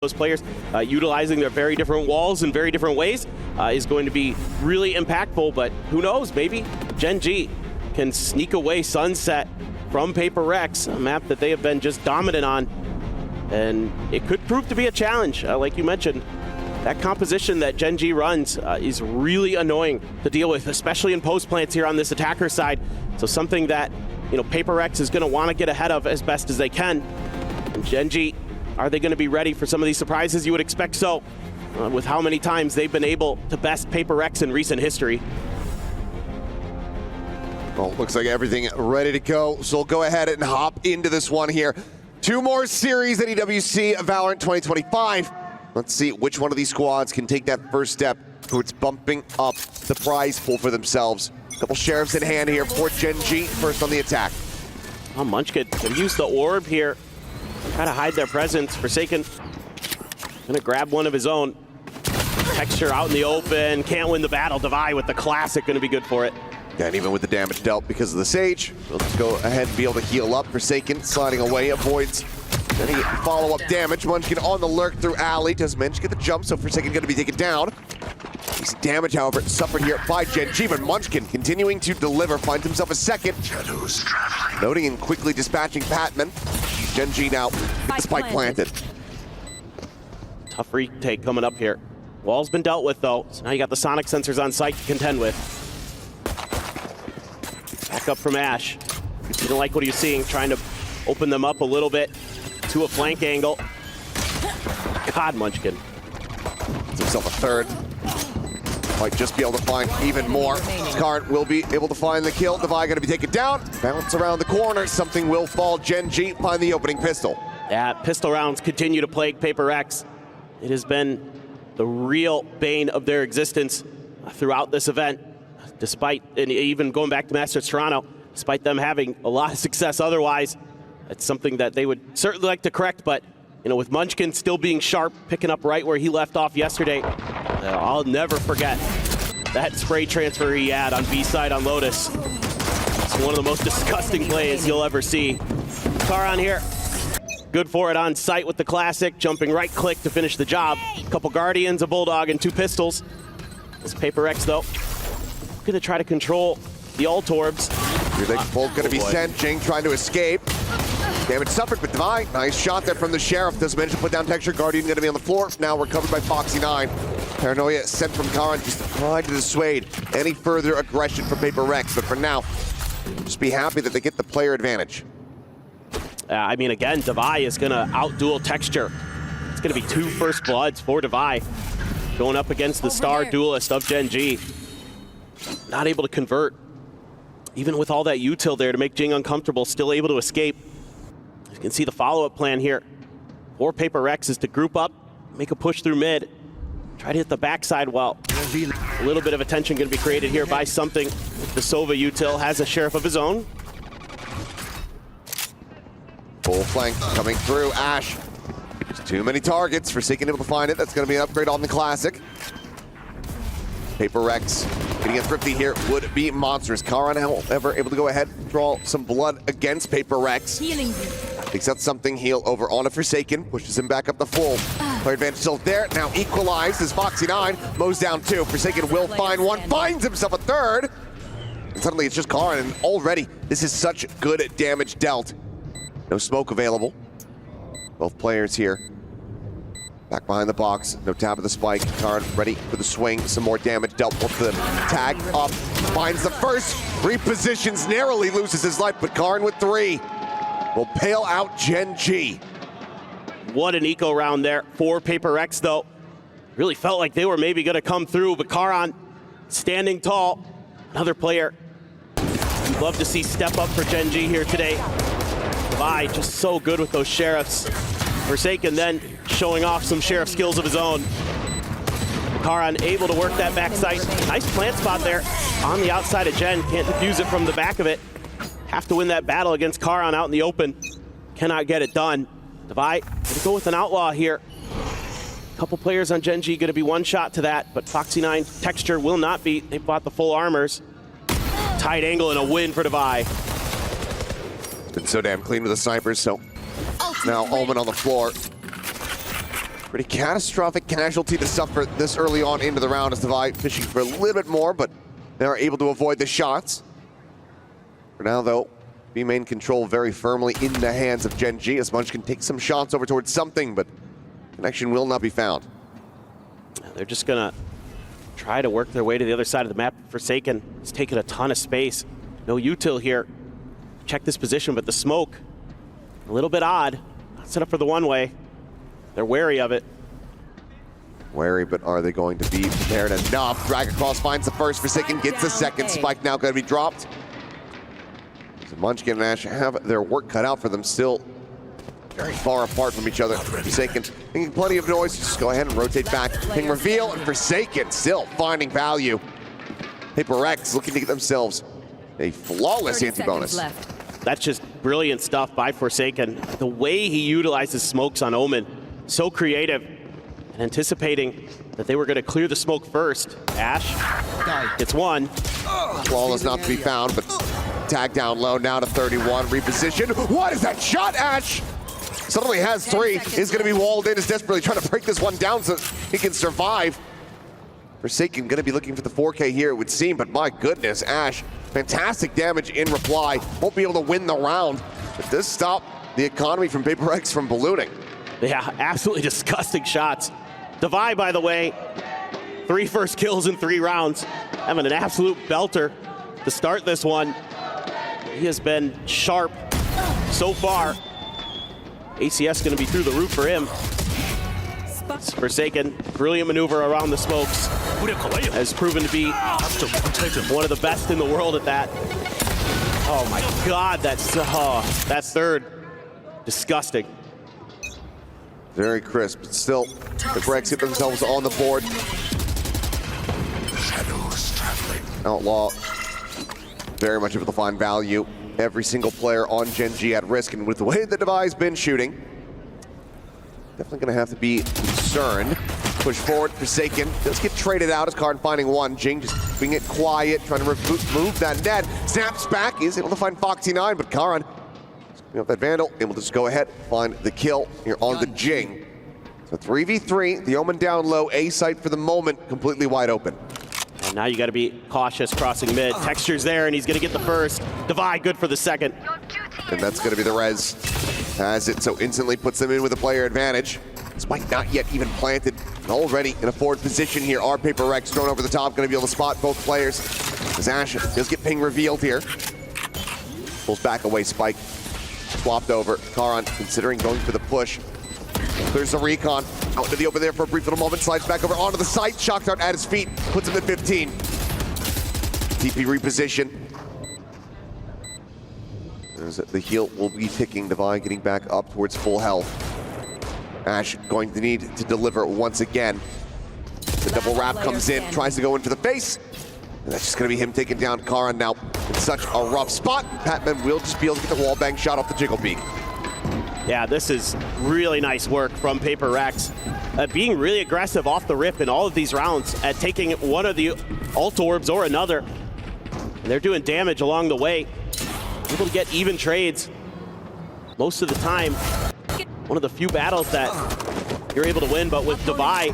those players utilizing their very different walls in very different ways is going to be really impactful, but who knows, maybe Gen.G can sneak away Sunset from PRX, a map that they have been just dominant on, and it could prove to be a challenge. Like you mentioned, that composition that Gen.G runs is really annoying to deal with, especially in post plants here on this attacker side. So something that, you know, PRX is going to want to get ahead of as best as they can. And Gen.G, are they going to be ready for some of these surprises? You would expect so, with how many times they've been able to best PRX in recent history. Well, looks like everything ready to go, so we'll go ahead and hop into this one here. Two more series at EWC Valorant 2025. Let's see which one of these squads can take that first step towards bumping up the prize pool for themselves. A couple sheriffs in hand here for Gen.G, first on the attack. Oh, Munchkin can use the orb here. Try to hide their presence. Forsaken gonna grab one of his own. Texture out in the open, can't win the battle. Devi with the classic, gonna be good for it. Yeah, and even with the damage dealt because of the Sage, let's go ahead and be able to heal up. Forsaken sliding away, avoids any follow-up damage. Munchkin on the lurk through alley. Does manage to get the jump, so Forsaken gonna be taken down. This damage, however, suffered here by Gen.G, but Munchkin continuing to deliver, finds himself a second. Noting and quickly dispatching Patman. Gen.G now with the spike planted. Tough retake coming up here. Wall's been dealt with though, so now you got the sonic sensors on site to contend with. Back up from Ash. Didn't like what he was seeing, trying to open them up a little bit to a flank angle. God, Munchkin. Gets himself a third. Might just be able to find even more. Karn will be able to find the kill. Devi going to be taken down. Bounce around the corner. Something will fall. Gen.G find the opening pistol. Yeah, pistol rounds continue to plague PRX. It has been the real bane of their existence throughout this event. Despite, and even going back to Masters Toronto, despite them having a lot of success otherwise, it's something that they would certainly like to correct, but you know, with Munchkin still being sharp, picking up right where he left off yesterday, I'll never forget that spray transfer he had on B-side on Lotus. It's one of the most disgusting plays you'll ever see. Karan here, good for it on site with the classic, jumping right click to finish the job. A couple Guardians, a Bulldog, and two pistols. This PRX though, gonna try to control the ult orbs. Relation bolt gonna be sent. Jing trying to escape. Damage suffered, but Devi, nice shot there from the Sheriff. Does manage to put down Texture. Guardian gonna be on the floor. Now recovered by Foxy9. Paranoia sent from Karan just to try to dissuade any further aggression from PRX. But for now, just be happy that they get the player advantage. I mean, again, Devi is gonna outduel Texture. It's gonna be two first bloods for Devi, going up against the star duelist of Gen.G. Not able to convert. Even with all that util there to make Jing uncomfortable, still able to escape. You can see the follow-up plan here for PRX is to group up, make a push through mid, try to hit the backside while a little bit of attention going to be created here by something. The Sova util has a Sheriff of his own. Full flank coming through. Ash. Just too many targets. Forsaken able to find it. That's going to be an upgrade on the Classic. PRX getting a thrifty here would be monstrous. Karan, however, able to go ahead and draw some blood against PRX. Takes out something, heal over on a Forsaken, pushes him back up the full. Player advantage still there, now equalized as Foxy9 mows down two. Forsaken will find one, finds himself a third. And suddenly it's just Karan, and already this is such good damage dealt. No smoke available. Both players here. Back behind the box, no tap of the spike. Karan ready for the swing. Some more damage dealt with the tag up. Finds the first, repositions, narrowly loses his life, but Karan with three will pale out Gen.G. What an eco round there for PRX though. Really felt like they were maybe gonna come through, but Karan standing tall. Another player you'd love to see step up for Gen.G here today. Devi just so good with those Sheriffs. Forsaken then showing off some Sheriff skills of his own. Karan able to work that backside. Nice plant spot there on the outside of Gen. Can't defuse it from the back of it. Have to win that battle against Karan out in the open. Cannot get it done. Devi gonna go with an outlaw here. Couple players on Gen.G gonna be one shot to that, but Foxy9 Texture will not be. They bought the full armors. Tight angle and a win for Devi. Been so damn clean with the snipers, so now Omen on the floor. Pretty catastrophic casualty to suffer this early on into the round as Divide fishing for a little bit more, but they are able to avoid the shots. For now, though, B-main control very firmly in the hands of Gen.G as Munch can take some shots over towards something, but connection will not be found. They're just gonna try to work their way to the other side of the map. Forsaken has taken a ton of space. No util here. Check this position, but the smoke, a little bit odd. Not set up for the one-way. They're wary of it. Wary, but are they going to be prepared enough? Drag across finds the first, Forsaken gets the second. Spike now going to be dropped. So Munchkin and Ash have their work cut out for them, still very far apart from each other. Forsaken making plenty of noise. Just go ahead and rotate back. Ping reveal, and Forsaken still finding value. PRX looking to get themselves a flawless anti-bonus. That's just brilliant stuff by Forsaken. The way he utilizes smokes on Omen, so creative, and anticipating that they were going to clear the smoke first. Ash gets one. Flawless not to be found, but tag down low now to 31. Reposition. What is that shot, Ash? Suddenly has three. Is going to be walled in. Is desperately trying to break this one down so he can survive. Forsaken going to be looking for the 4K here, it would seem, but my goodness, Ash, fantastic damage in reply. Won't be able to win the round, but does stop the economy from PRX from ballooning. Yeah, absolutely disgusting shots. Divide, by the way, 3 first kills in 3 rounds. Having an absolute belter to start this one. He has been sharp so far. ACS going to be through the roof for him. It's Forsaken, brilliant maneuver around the smokes. Has proven to be one of the best in the world at that. Oh my God, that's that third, disgusting. Very crisp, but still, the PRX get themselves on the board. Outlaw, very much able to find value. Every single player on Gen.G at risk, and with the way the Divide's been shooting, definitely gonna have to be concerned. Push forward, Forsaken does get traded out as Card finding one. Jing just being it quiet, trying to move that net. Snaps back, is able to find Foxy9, but Karan, that Vandal, able to just go ahead, find the kill here on the Jing. So 3v3, the Omen down low, A site for the moment, completely wide open. And now you gotta be cautious crossing mid. Texture's there, and he's gonna get the first. Divide, good for the second. And that's gonna be the res. Has it, so instantly puts them in with a player advantage. Spike not yet even planted, and already in a forward position here. Our PRX thrown over the top, gonna be able to spot both players. As Ash does get ping revealed here. Pulls back away, Spike. Swapped over. Karan considering going for the push. Clears the recon. Out into the open there for a brief little moment. Slides back over onto the site. Shock dart at his feet. Puts him at 15. TP reposition. The heal will be ticking. Divine getting back up towards full health. Ash going to need to deliver once again. The double wrap comes in. Tries to go in for the face. And that's just going to be him taking down Karan now in such a rough spot. Patman will just be able to get the wall bang shot off the jiggle beak. Yeah, this is really nice work from PRX. Being really aggressive off the rip in all of these rounds at taking one of the ult orbs or another. And they're doing damage along the way. Able to get even trades most of the time. One of the few battles that you're able to win, but with Divide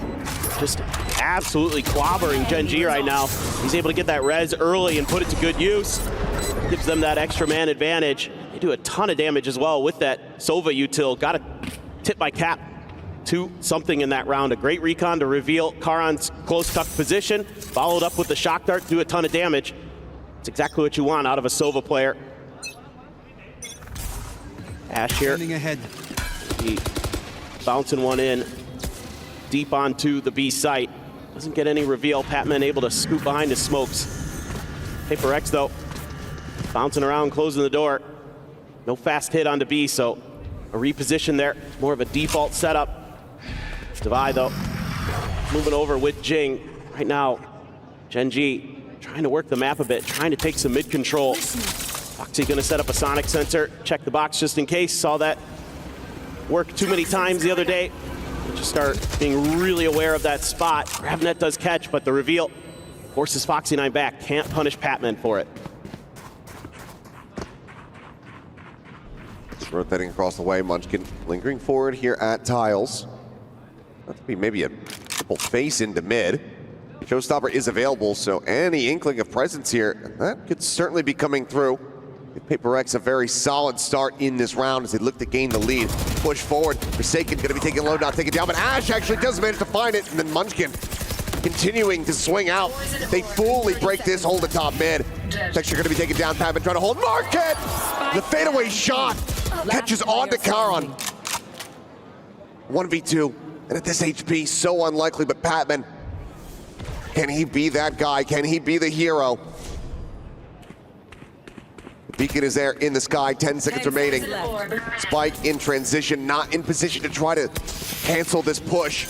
just absolutely clobbering Gen.G right now. He's able to get that res early and put it to good use. Gives them that extra man advantage. They do a ton of damage as well with that Sova util. Got to tip my cap to something in that round. A great recon to reveal Karan's close tuck position, followed up with the shock dart, do a ton of damage. It's exactly what you want out of a Sova player. Ash here. Ahead. He bouncing one in deep onto the B site. Doesn't get any reveal. Patman able to scoop behind his smokes. PRX though, bouncing around, closing the door. No fast hit onto B, so a reposition there. More of a default setup. Divide though, moving over with Jing. Right now, Gen.G trying to work the map a bit, trying to take some mid control. Foxy gonna set up a sonic sensor, check the box just in case. Saw that work too many times the other day. Just start being really aware of that spot. Gravnet does catch, but the reveal forces Foxy9 back. Can't punish Patman for it. Rotating across the way, Munchkin lingering forward here at Tiles. That could be maybe a triple face into mid. Showstopper is available, so any inkling of presence here, that could certainly be coming through. Give Paper X a very solid start in this round as they look to gain the lead. Push forward, Forsaken gonna be taking low, not taking down, but Ash actually does manage to find it, and then Munchkin continuing to swing out. They fully break this hold at top mid. Texture gonna be taken down, Patman trying to hold Market! The fadeaway shot catches on to Karan. 1v2, and at this HP, so unlikely, but Patman, can he be that guy? Can he be the hero? The beacon is there in the sky, 10 seconds remaining. Spike in transition, not in position to try to cancel this push.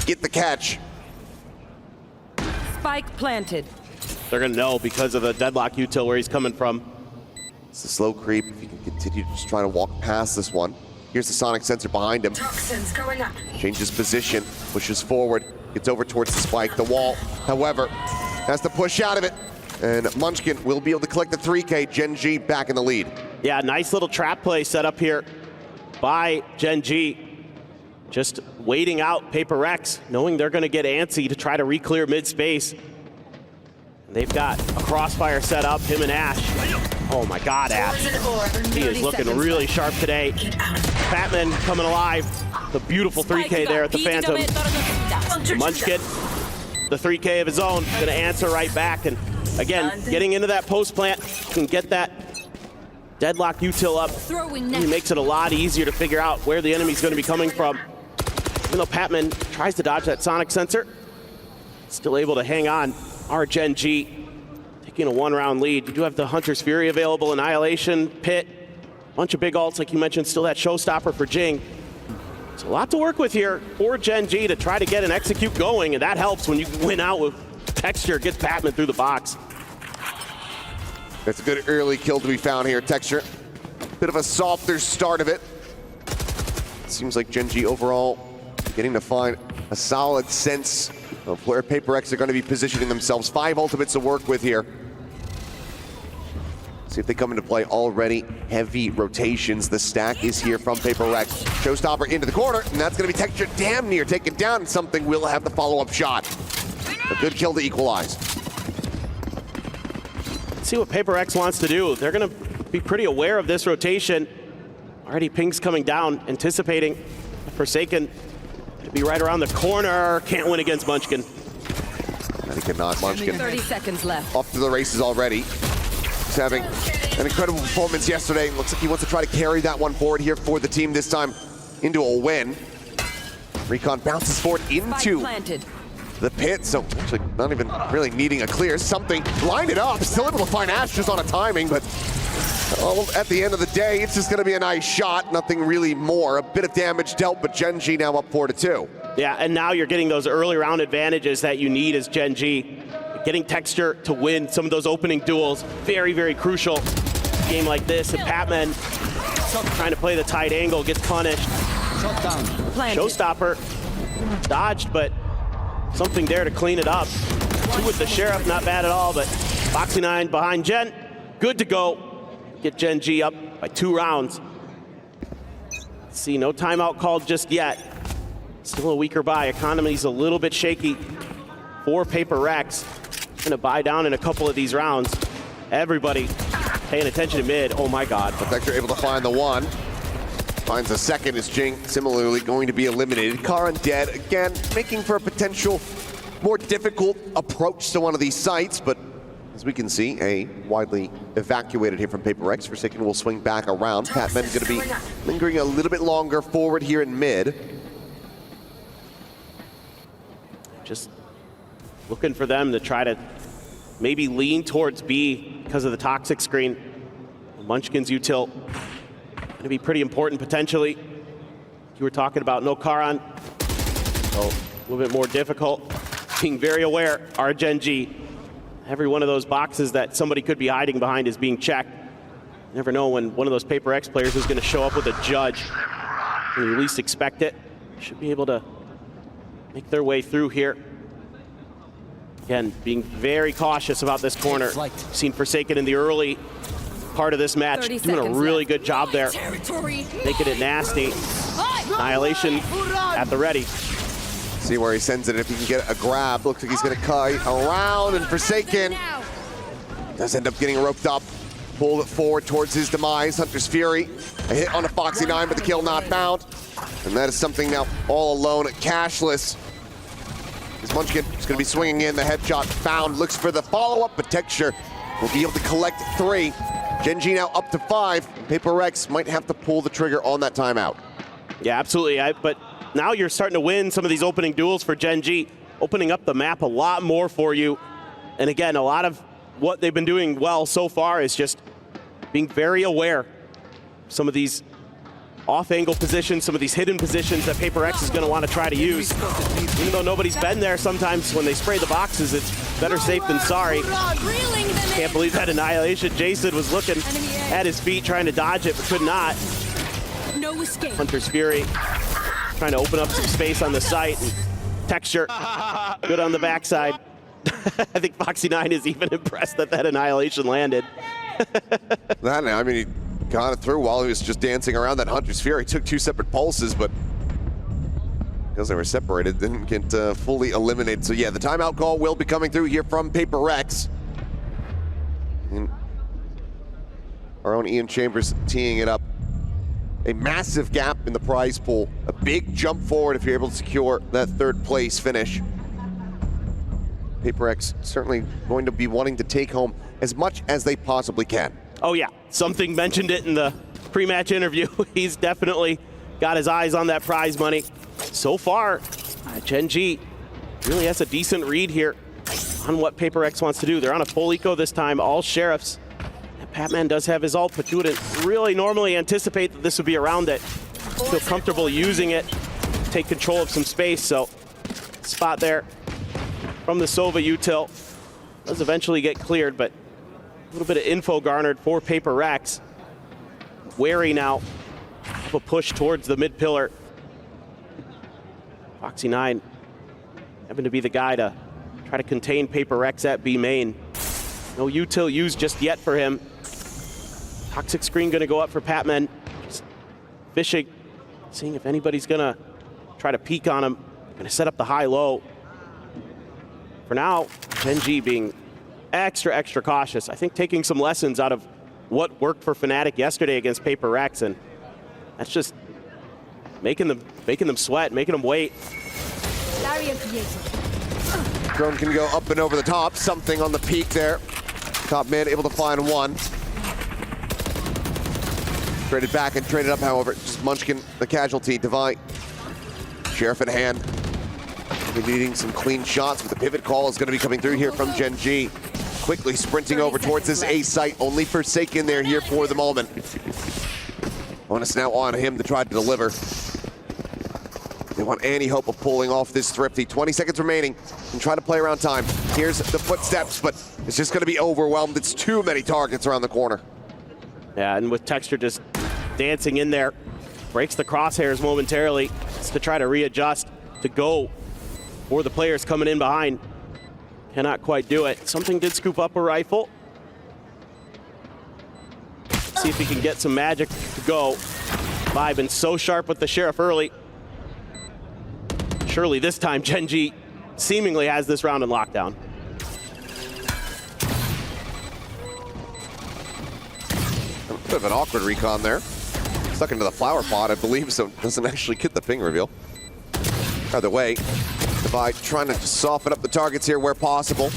Get the catch. Spike planted. They're gonna know because of the deadlock util where he's coming from. It's a slow creep. If you can continue to just try to walk past this one. Here's the sonic sensor behind him. Toxins going up. Changes position, pushes forward, gets over towards the spike, the wall. However, has to push out of it. And Munchkin will be able to collect the 3K. Gen.G back in the lead. Yeah, nice little trap play set up here by Gen.G. Just waiting out Paper X, knowing they're gonna get antsy to try to re-clear mid-space. They've got a crossfire set up, him and Ash. Oh my God, Ash. He is looking really sharp today. Batman coming alive. The beautiful 3K there at the Phantom. Munchkin, the 3K of his own, gonna answer right back. And again, getting into that post plant, can get that deadlock util up. He makes it a lot easier to figure out where the enemy's gonna be coming from. Even though Patman tries to dodge that sonic sensor, still able to hang on. Our Gen.G taking a 1-round lead. You do have the Hunter's Fury available, Annihilation, Pit, bunch of big ults like you mentioned, still that showstopper for Jing. It's a lot to work with here for Gen.G to try to get an execute going, and that helps when you win out with Texture, gets Patman through the box. That's a good early kill to be found here, Texture. Bit of a softer start of it. Seems like Gen.G overall getting to find a solid sense of where Paper X are going to be positioning themselves. 5 ultimates to work with here. See if they come into play already. Heavy rotations. The stack is here from Paper X. Showstopper into the corner, and that's going to be Texture damn near taken down, and something will have the follow-up shot. A good kill to equalize. Let's see what Paper X wants to do. They're going to be pretty aware of this rotation. Already pings coming down, anticipating Forsaken to be right around the corner. Can't win against Munchkin. And he cannot. Munchkin 30 seconds left. off to the races already. He's having an incredible performance yesterday. Looks like he wants to try to carry that one forward here for the team, this time into a win. Recon bounces forward into the pit, so actually not even really needing a clear. Something lined it up, still able to find Ash just on a timing, but at the end of the day, it's just gonna be a nice shot, nothing really more. A bit of damage dealt, but Gen.G now up 4-2. Yeah, and now you're getting those early round advantages that you need as Gen.G. Getting Texture to win some of those opening duels, very, very crucial. A game like this, and Patman trying to play the tight angle, gets punished. Showstopper dodged, but something there to clean it up. 2 with the Sheriff, not bad at all, but Foxy9 behind Gen, good to go. Get Gen.G up by 2 rounds. Let's see, no timeout called just yet. Still a weaker buy. Economy's a little bit shaky for Paper X. Gonna buy down in a couple of these rounds. Everybody paying attention to mid. Oh my God. But Vector able to find the one. Finds a second as Jing similarly going to be eliminated. Karan dead. Again, making for a potential more difficult approach to one of these sites, but as we can see, a widely evacuated here from Paper X. Forsaken will swing back around. Patman's going to be lingering a little bit longer forward here in mid. Just looking for them to try to maybe lean towards B because of the toxic screen. Munchkin's util going to be pretty important potentially. You were talking about no Karan, so a little bit more difficult. Being very aware, our Gen.G. Every one of those boxes that somebody could be hiding behind is being checked. You never know when one of those Paper X players is going to show up with a judge. When you least expect it, should be able to make their way through here. Again, being very cautious about this corner. Seen Forsaken in the early part of this match, doing a really good job there. Making it nasty. Annihilation at the ready. See where he sends it if he can get a grab. Looks like he's gonna kite around, and Forsaken does end up getting roped up. Pulled it forward towards his demise. Hunter's Fury, a hit on a Foxy 9, but the kill not found. And that is something now all alone at cashless. This Munchkin is gonna be swinging in, the headshot found. Looks for the follow-up, but Texture will be able to collect 3. Gen.G now up to 5. PRX might have to pull the trigger on that timeout. Yeah, absolutely. But now you're starting to win some of these opening duels for Gen.G, opening up the map a lot more for you. And again, a lot of what they've been doing well so far is just being very aware of some of these off-angle positions, some of these hidden positions that PRX is going to want to try to use. Even though nobody's been there, sometimes when they spray the boxes, it's better safe than sorry. Can't believe that Annihilation. Jason was looking at his feet trying to dodge it, but could not. No escape. Hunter's Fury trying to open up some space on the site. And Texture good on the backside. I think Foxy 9 is even impressed that that Annihilation landed. I mean, he got it through while he was just dancing around that Hunter's Fury. Took 2 separate pulses, but because they were separated, didn't get fully eliminated. So yeah, the timeout call will be coming through here from PRX. And our own Ian Chambers teeing it up. A massive gap in the prize pool. A big jump forward if you're able to secure that 3rd place finish. PRX certainly going to be wanting to take home as much as they possibly can. Oh yeah, Something mentioned it in the pre-match interview. He's definitely got his eyes on that prize money. So far, Gen.G really has a decent read here on what PRX wants to do. They're on a full eco this time, all sheriffs. Patman does have his ult, but you wouldn't really normally anticipate that this would be a round that feel comfortable using it, take control of some space. So spot there from the Sova util does eventually get cleared, but a little bit of info garnered for PRX. Wary now of a push towards the mid pillar. Foxy 9 having to be the guy to try to contain PRX at B main. No util used just yet for him. Toxic screen gonna go up for Patman. Just fishing, seeing if anybody's gonna try to peek on him. Gonna set up the high-low. For now, Gen.G being extra cautious. I think taking some lessons out of what worked for Fnatic yesterday against PRX, and that's just making them sweat, making them wait. Drone can go up and over the top. Something on the peak there. Top mid able to find one. Traded back and traded up, however. Just Munchkin, the casualty. Divine. Sheriff in hand. They're needing some clean shots, but the pivot call is going to be coming through here from Gen.G. Quickly sprinting over towards this A site. Only Forsaken there here for the moment. Onus now on him to try to deliver. They want any hope of pulling off this Thrifty. 20 seconds remaining and try to play around time. Here's the footsteps, but it's just going to be overwhelmed. It's too many targets around the corner. Yeah, and with Texture just dancing in there, breaks the crosshairs momentarily to try to readjust to go for the players coming in behind. Cannot quite do it. Something did scoop up a rifle. See if he can get some magic to go. Vibing so sharp with the Sheriff early. Surely this time Gen.G seemingly has this round in lockdown. A bit of an awkward recon there. Stuck into the flower pot, I believe, so doesn't actually get the ping reveal. Either way, Divide trying to soften up the targets here where possible.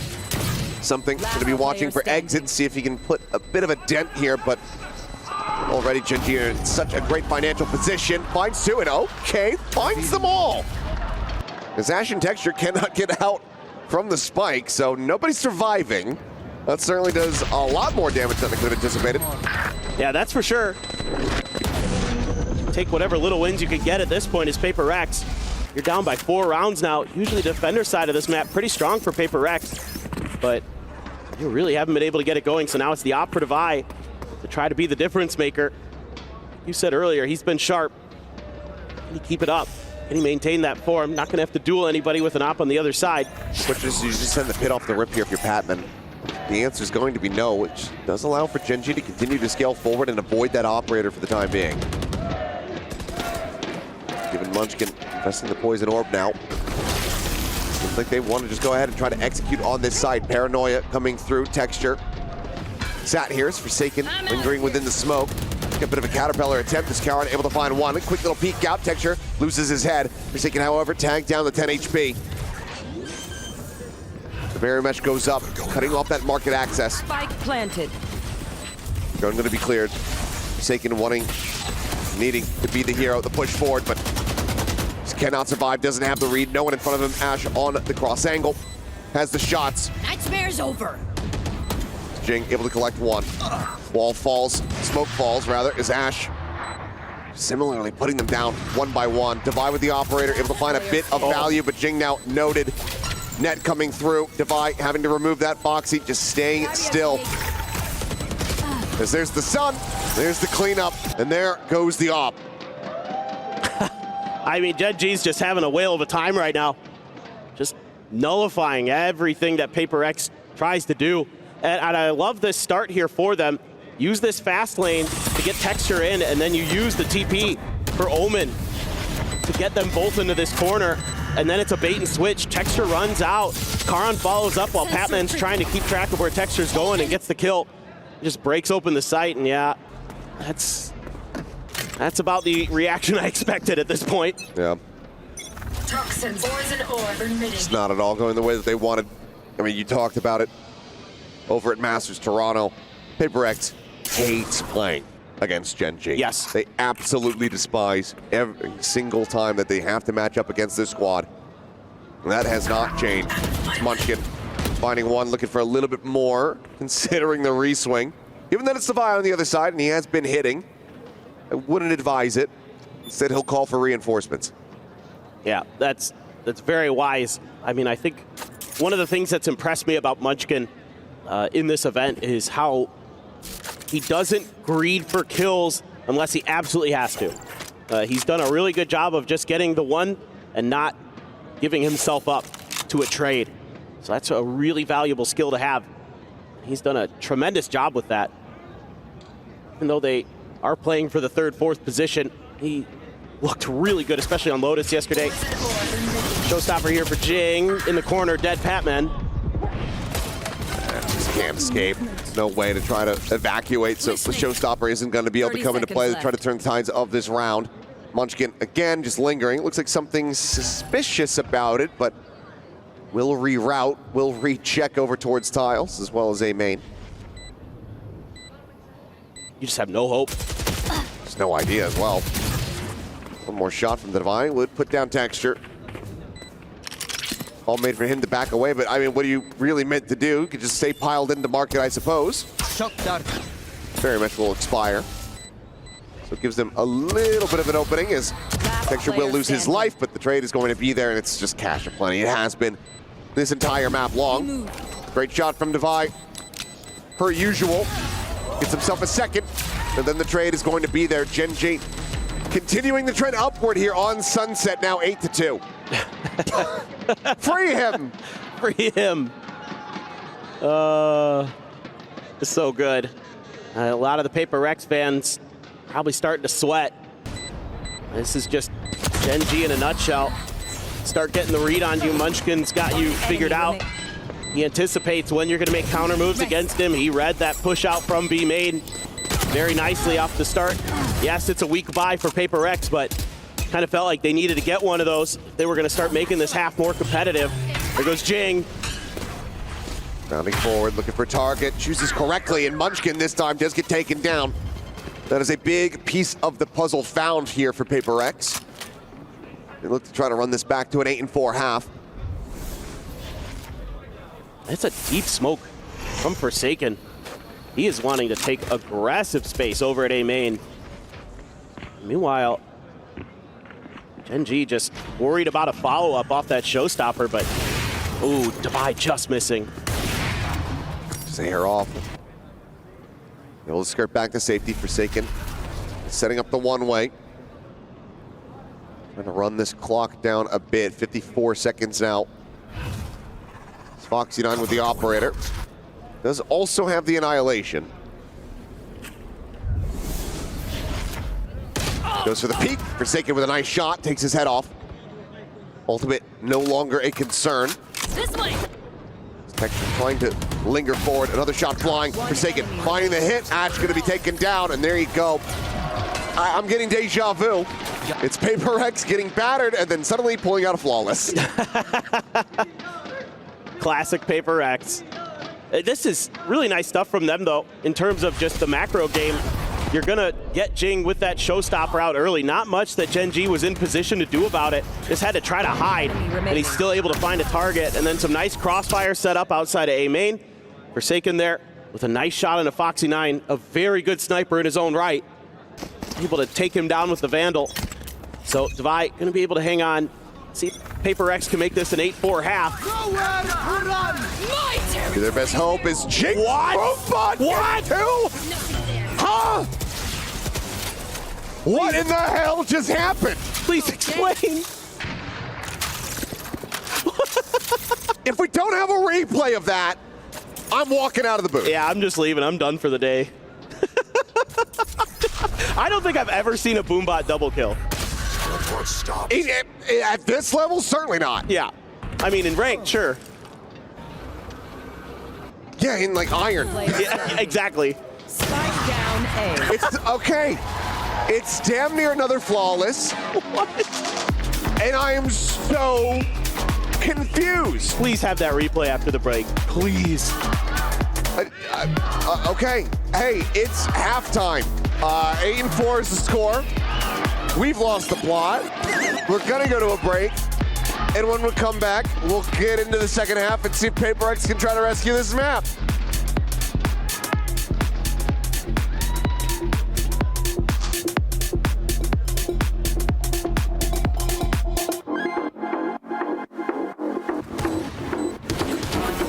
Something going to be watching for exit, see if he can put a bit of a dent here, but already Gen.G in such a great financial position. Finds two and okay, finds them all. As Ash and Texture cannot get out from the spike, so nobody's surviving. That certainly does a lot more damage than I could have anticipated. Yeah, that's for sure. Take whatever little wins you can get at this point as PRX. You're down by 4 rounds now. Usually the defender side of this map pretty strong for PRX, but you really haven't been able to get it going, so now it's the operative eye to try to be the difference maker. You said earlier, he's been sharp. Can he keep it up? Can he maintain that form? Not gonna have to duel anybody with an op on the other side. Which is, you just send the pit off the rip here if you're Patman. The answer is going to be no, which does allow for Gen.G to continue to scale forward and avoid that operator for the time being. Given Munchkin pressing the poison orb now. Looks like they want to just go ahead and try to execute on this side. Paranoia coming through, Texture. Sat here is Forsaken, lingering within the smoke. A bit of a caterpillar attempt. Is Karan able to find one? A quick little peek out. Texture loses his head. Forsaken, however, tagged down to 10 HP. The barrier mesh goes up, cutting off that market access. Spike planted. Going to be cleared. Forsaken needing to be the hero, the push forward, but just cannot survive, doesn't have the read. No one in front of him. Ash on the cross angle. Has the shots. Nightmare's over. Jing able to collect one. Wall falls, smoke falls rather, is Ash similarly putting them down one by one. Devi with the operator, able to find a bit of value, but Jing now noted. Net coming through. Devi having to remove that Foxy, just staying still. As there's the sun, there's the cleanup, and there goes the op. I mean, Gen.G's just having a whale of a time right now. Just nullifying everything that PRX tries to do. And I love this start here for them. Use this fast lane to get Texture in, and then you use the TP for Omen to get them both into this corner. And then it's a bait and switch. Texture runs out. Karan follows up while Patman's trying to keep track of where Texture's going and gets the kill. Just breaks open the site, and yeah, that's about the reaction I expected at this point. Yeah. Toxins, poison orb emitting. It's not at all going the way that they wanted. I mean, you talked about it over at Masters Toronto. PRX hates playing against Gen.G. Yes. They absolutely despise every single time that they have to match up against this squad. And that has not changed. It's Munchkin finding one, looking for a little bit more, considering the reswing. Given that it's Devi on the other side, and he has been hitting, I wouldn't advise it. Instead, he'll call for reinforcements. Yeah, that's very wise. I mean, I think one of the things that's impressed me about Munchkin in this event is how he doesn't greed for kills unless he absolutely has to. He's done a really good job of just getting the one and not giving himself up to a trade. So that's a really valuable skill to have. He's done a tremendous job with that. Even though they are playing for the third, fourth position, he looked really good, especially on Lotus yesterday. Showstopper here for Jing in the corner, dead Patman. Just can't escape. No way to try to evacuate, so the Showstopper isn't going to be able to come into play to try to turn the tides of this round. Munchkin, again, just lingering. Looks like something suspicious about it, but will reroute, will recheck over towards tiles, as well as A main. You just have no hope. There's no idea as well. One more shot from the Devi would put down Texture. All made for him to back away, but I mean, what are you really meant to do? You could just stay piled into market, I suppose. Very much will expire. So it gives them a little bit of an opening as Texture will lose his life, but the trade is going to be there, and it's just cash aplenty. It has been this entire map long. Great shot from Devi. Per usual, gets himself a second, and then the trade is going to be there. Gen.G continuing the trend upward here on Sunset, now 8-2. Free him! Free him. It's so good. A lot of the PRX fans probably starting to sweat. This is just Gen.G in a nutshell. Start getting the read on you. Munchkin's got you figured out. He anticipates when you're going to make counter moves against him. He read that push out from B main very nicely off the start. Yes, it's a weak buy for PRX, but kind of felt like they needed to get one of those. They were going to start making this half more competitive. There goes Jing. Rounding forward, looking for target, chooses correctly, and Munchkin this time does get taken down. That is a big piece of the puzzle found here for PRX. They look to try to run this back to an 8-4 half. It's a deep smoke from Forsaken. He is wanting to take aggressive space over at A main. Meanwhile, Gen.G just worried about a follow-up off that Showstopper, but ooh, Devi just missing. Just hair off. Able to skirt back to safety. Forsaken setting up the one-way. Trying to run this clock down a bit. 54 seconds now. It's Foxy9 with the operator. Does also have the Annihilation. Goes for the peek. Forsaken with a nice shot. Takes his head off. Ultimate no longer a concern. This way. Texture trying to linger forward. Another shot flying. Forsaken finding the hit. Ash going to be taken down, and there you go. I'm getting deja vu. It's PRX getting battered and then suddenly pulling out a flawless. Classic PRX. This is really nice stuff from them, though, in terms of just the macro game. You're going to get Jing with that showstopper out early. Not much that Gen.G was in position to do about it. Just had to try to hide, and he's still able to find a target. And then some nice crossfire set up outside of A main. Forsaken there with a nice shot on a Foxy 9, a very good sniper in his own right. Able to take him down with the Vandal. So Devi going to be able to hang on. See if PRX can make this an 8-4 half. Their best hope is Jing. What? What? Huh? What in the hell just happened? Please explain. If we don't have a replay of that, I'm walking out of the booth. Yeah, I'm just leaving. I'm done for the day. I don't think I've ever seen a Boombot double kill. At this level, certainly not. Yeah. I mean, in ranked, sure. Yeah, in like iron. Yeah, exactly. Spike down A. It's okay. It's damn near another flawless. What? And I am so confused. Please have that replay after the break. Please. Okay. Hey, it's halftime. 8-4 is the score. We've lost the plot. We're gonna go to a break. And when we come back, we'll get into the second half and see if PRX can try to rescue this map.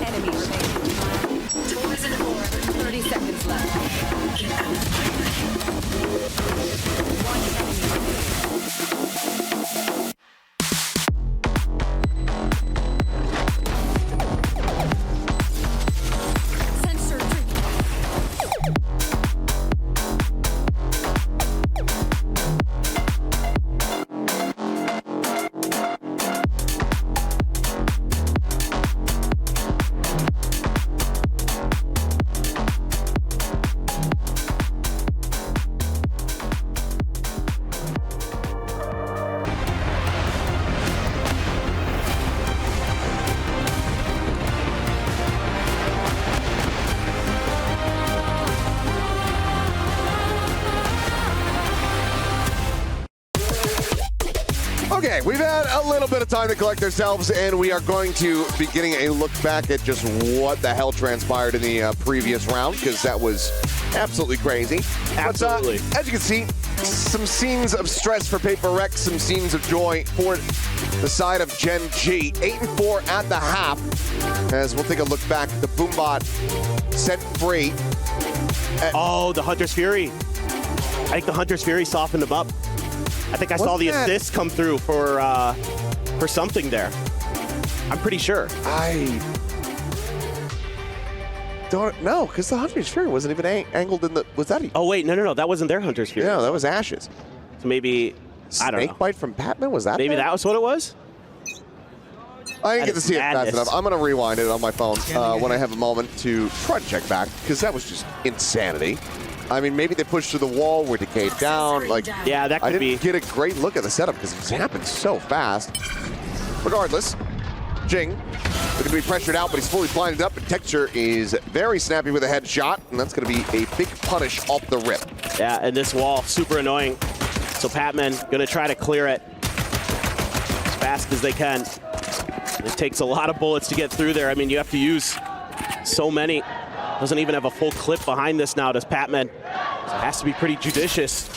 Enemy remaining. Toys and orb. 30 seconds left. Get out of my way. One enemy remaining. Sensor Okay, we've had a little bit of time to collect ourselves, and we are going to be getting a look back at just what the hell transpired in the previous round, because that was absolutely crazy. Absolutely. But, as you can see, some scenes of stress for PRX, some scenes of joy for the side of Gen.G. 8-4 at the half, as we'll take a look back at the Boombot set free. Oh, the Hunter's Fury. I think the Hunter's Fury softened him up. I think I saw the assist come through for something there. I'm pretty sure. I don't know, because the Hunter's Fury wasn't even angled in the... Was that... Oh, wait, no. That wasn't their Hunter's Fury. Yeah, that was Ash's. So maybe, I don't know. Snake bite from Patman? Was that Maybe there? that was what it was? I didn't get to see it fast madness. enough. I'm going to rewind it on my phone when I have a moment to try to check back, because that was just insanity. I mean, maybe they pushed through the wall, were decayed down. Like, Yeah, that could I be. didn't get a great look at the setup because it happened so fast. Regardless, Jing going to be pressured out, but he's fully blinded up. And Texture is very snappy with a headshot, and that's going to be a big punish off the rip. Yeah, and this wall, super annoying. So Patman going to try to clear it as fast as they can. It takes a lot of bullets to get through there. I mean, you have to use so many. Doesn't even have a full clip behind this now, does Patman. So it has to be pretty judicious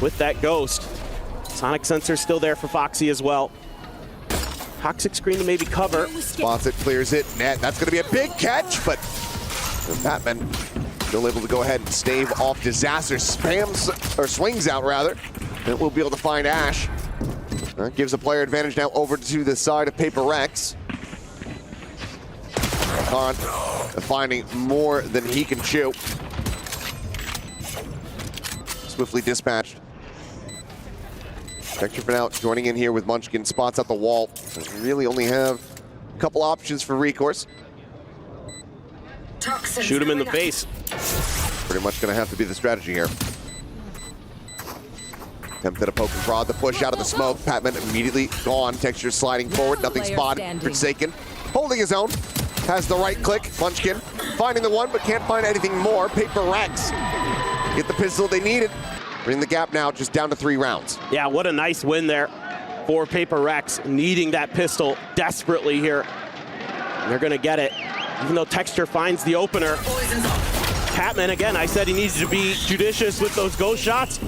with that Ghost. Sonic Sensor's still there for Foxy as well. Toxic screen to maybe cover. Spots it, clears it, net. That's going to be a big catch, but Patman still able to go ahead and stave off Disaster. Spams, or swings out rather, and we'll be able to find Ash. That gives the player advantage now over to the side of PRX. Khan finding more than he can chew. Swiftly dispatched. Texture for now joining in here with Munchkin, spots out the wall. Really only have a couple options for recourse. Shoot him in the face. Pretty much going to have to be the strategy here. Attempted a poke and prod, the push out of the smoke. Patman immediately gone. Texture sliding forward, nothing spotted. Forsaken holding his own. Has the right click. Munchkin finding the one, but can't find anything more. PRX get the pistol they needed. Bring the gap now just down to 3 rounds. Yeah, what a nice win there for PRX, needing that pistol desperately here. And they're gonna get it, even though Texture finds the opener. Patman, again, I said he needs to be judicious with those ghost shots.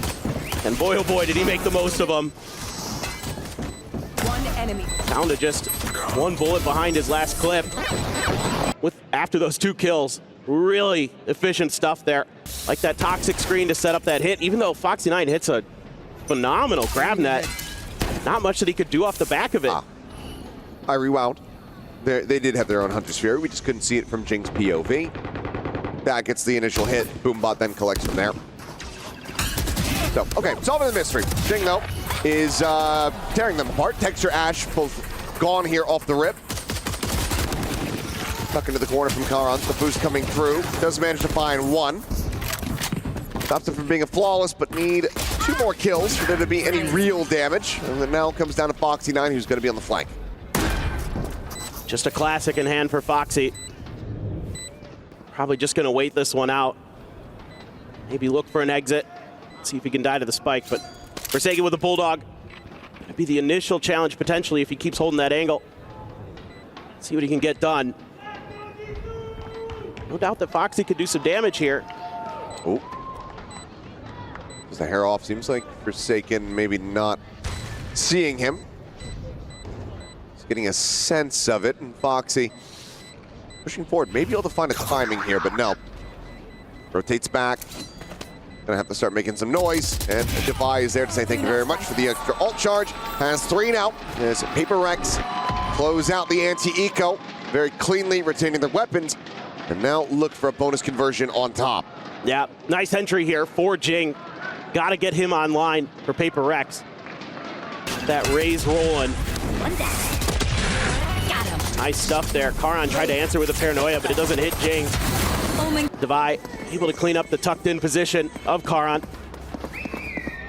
And boy, oh boy, did he make the most of them. One enemy. Down to just 1 bullet behind his last clip. After those 2 kills, really efficient stuff there. Like that toxic screen to set up that hit, even though Foxy9 hits a phenomenal grab net. Not much that he could do off the back of it. I rewound. They did have their own Hunter's Fury. We just couldn't see it from Jing's POV. That gets the initial hit. Boombot then collects from there. So, okay, solving the mystery. Jing, though, is tearing them apart. Texture, Ash, both gone here off the rip. Tuck into the corner from Karan. The boost coming through. Does manage to find 1. Stops it from being a flawless, but need 2 more kills for there to be any real damage. And then now comes down to Foxy9, who's going to be on the flank. Just a classic in hand for Foxy. Probably just going to wait this one out. Maybe look for an exit. See if he can die to the spike, but Forsaken with a Bulldog. That'd be the initial challenge potentially if he keeps holding that angle. See what he can get done. No doubt that Foxy could do some damage here. Oh. The hair off. Seems like Forsaken maybe not seeing him. He's getting a sense of it, and Foxy pushing forward. Maybe able to find a timing here, but no. Rotates back. Gonna have to start making some noise, and Devi is there to say thank you very much for the extra ult charge. Has 3 now as PRX close out the anti-eco very cleanly, retaining their weapons, and now look for a bonus conversion on top. Yeah, nice entry here for Jing. Got to get him online for PRX. That raise rolling. Nice stuff there. Karan tried to answer with a paranoia, but it doesn't hit Jing. Devi able to clean up the tucked in position of Karan.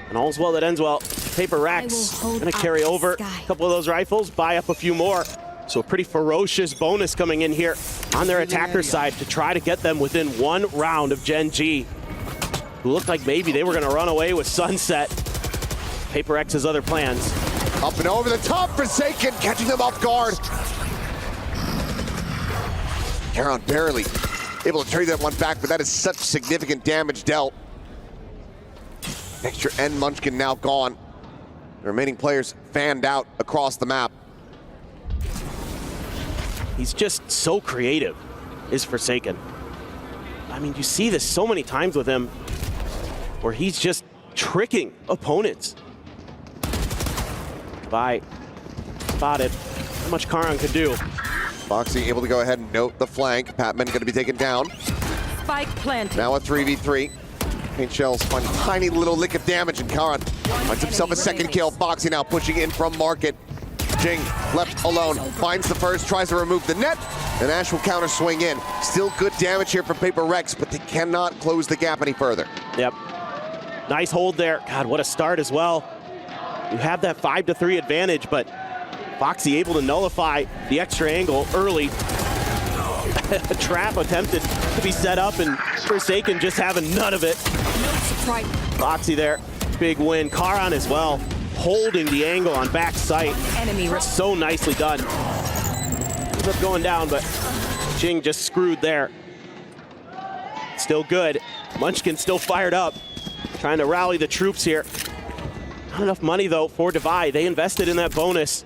And all's well that ends well. PRX gonna carry over a couple of those rifles, buy up a few more. So a pretty ferocious bonus coming in here on their attacker side to try to get them within 1 round of Gen.G, who looked like maybe they were gonna run away with Sunset. PRX's other plans. Up and over the top, Forsaken catching them off guard. Karan barely able to trade that one back, but that is such significant damage dealt. Texture and Munchkin now gone. The remaining players fanned out across the map. He's just so creative, is Forsaken. I mean, you see this so many times with him, where he's just tricking opponents. Bye. Spotted. How much Karan could do. Foxy able to go ahead and note the flank. Patman going to be taken down. Spike planted. Now a 3v3. Paint shells find a tiny little lick of damage, and Karan finds himself a second kill. Foxy now pushing in from market. Jing left alone, finds the first, tries to remove the net, and Ash will counter swing in. Still good damage here from PRX, but they cannot close the gap any further. Yep. Nice hold there. God, what a start as well. You have that 5-3 advantage, but Foxy able to nullify the extra angle early. A trap attempted to be set up, and Forsaken just having none of it. Foxy there, big win. Karan as well, holding the angle on back sight. So nicely done. Ends up going down, but Jing just screwed there. Still good. Munchkin still fired up, trying to rally the troops here. Not enough money though for Devi. They invested in that bonus.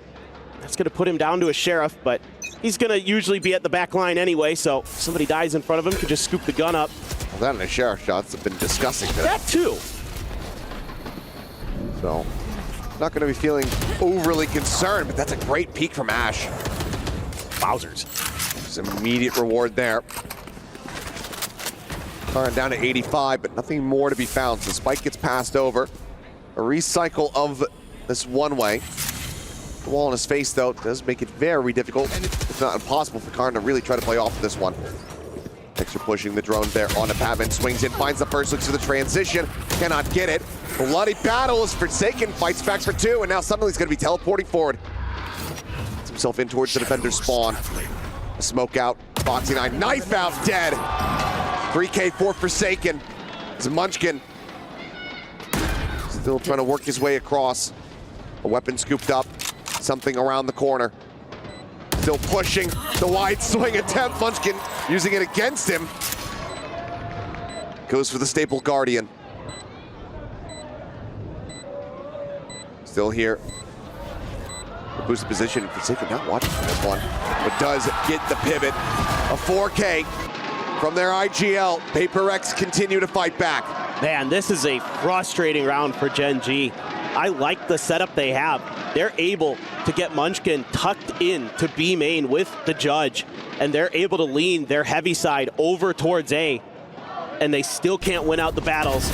That's gonna put him down to a sheriff, but he's gonna usually be at the back line anyway, so if somebody dies in front of him, can just scoop the gun up. Well, that and the sheriff shots have been disgusting today. That too. So, not gonna be feeling overly concerned, but that's a great peek from Ash. Wowzers. Just immediate reward there. Karan down to 85, but nothing more to be found, so Spike gets passed over. A recycle of this one way. The wall in his face, though, does make it very difficult, if not impossible, for Karn to really try to play off this one. Extra pushing the drone there on Patman, swings in, finds the first, looks for the transition, cannot get it. Bloody battle as Forsaken fights back for two, and now suddenly he's going to be teleporting forward. Gets himself in towards the defender's spawn. A smoke out, Foxy9, knife out, dead. 3K for Forsaken. It's Munchkin. Still trying to work his way across. A weapon scooped up, something around the corner. Still pushing the wide swing attempt. Munchkin using it against him. Goes for the staple Guardian. Still here. The boosted position. Forsaken not watching this one, but does get the pivot. A 4K from their IGL. PRX continue to fight back. Man, this is a frustrating round for Gen.G. I like the setup they have. They're able to get Munchkin tucked in to B main with the Judge, and they're able to lean their heavy side over towards A, and they still can't win out the battles.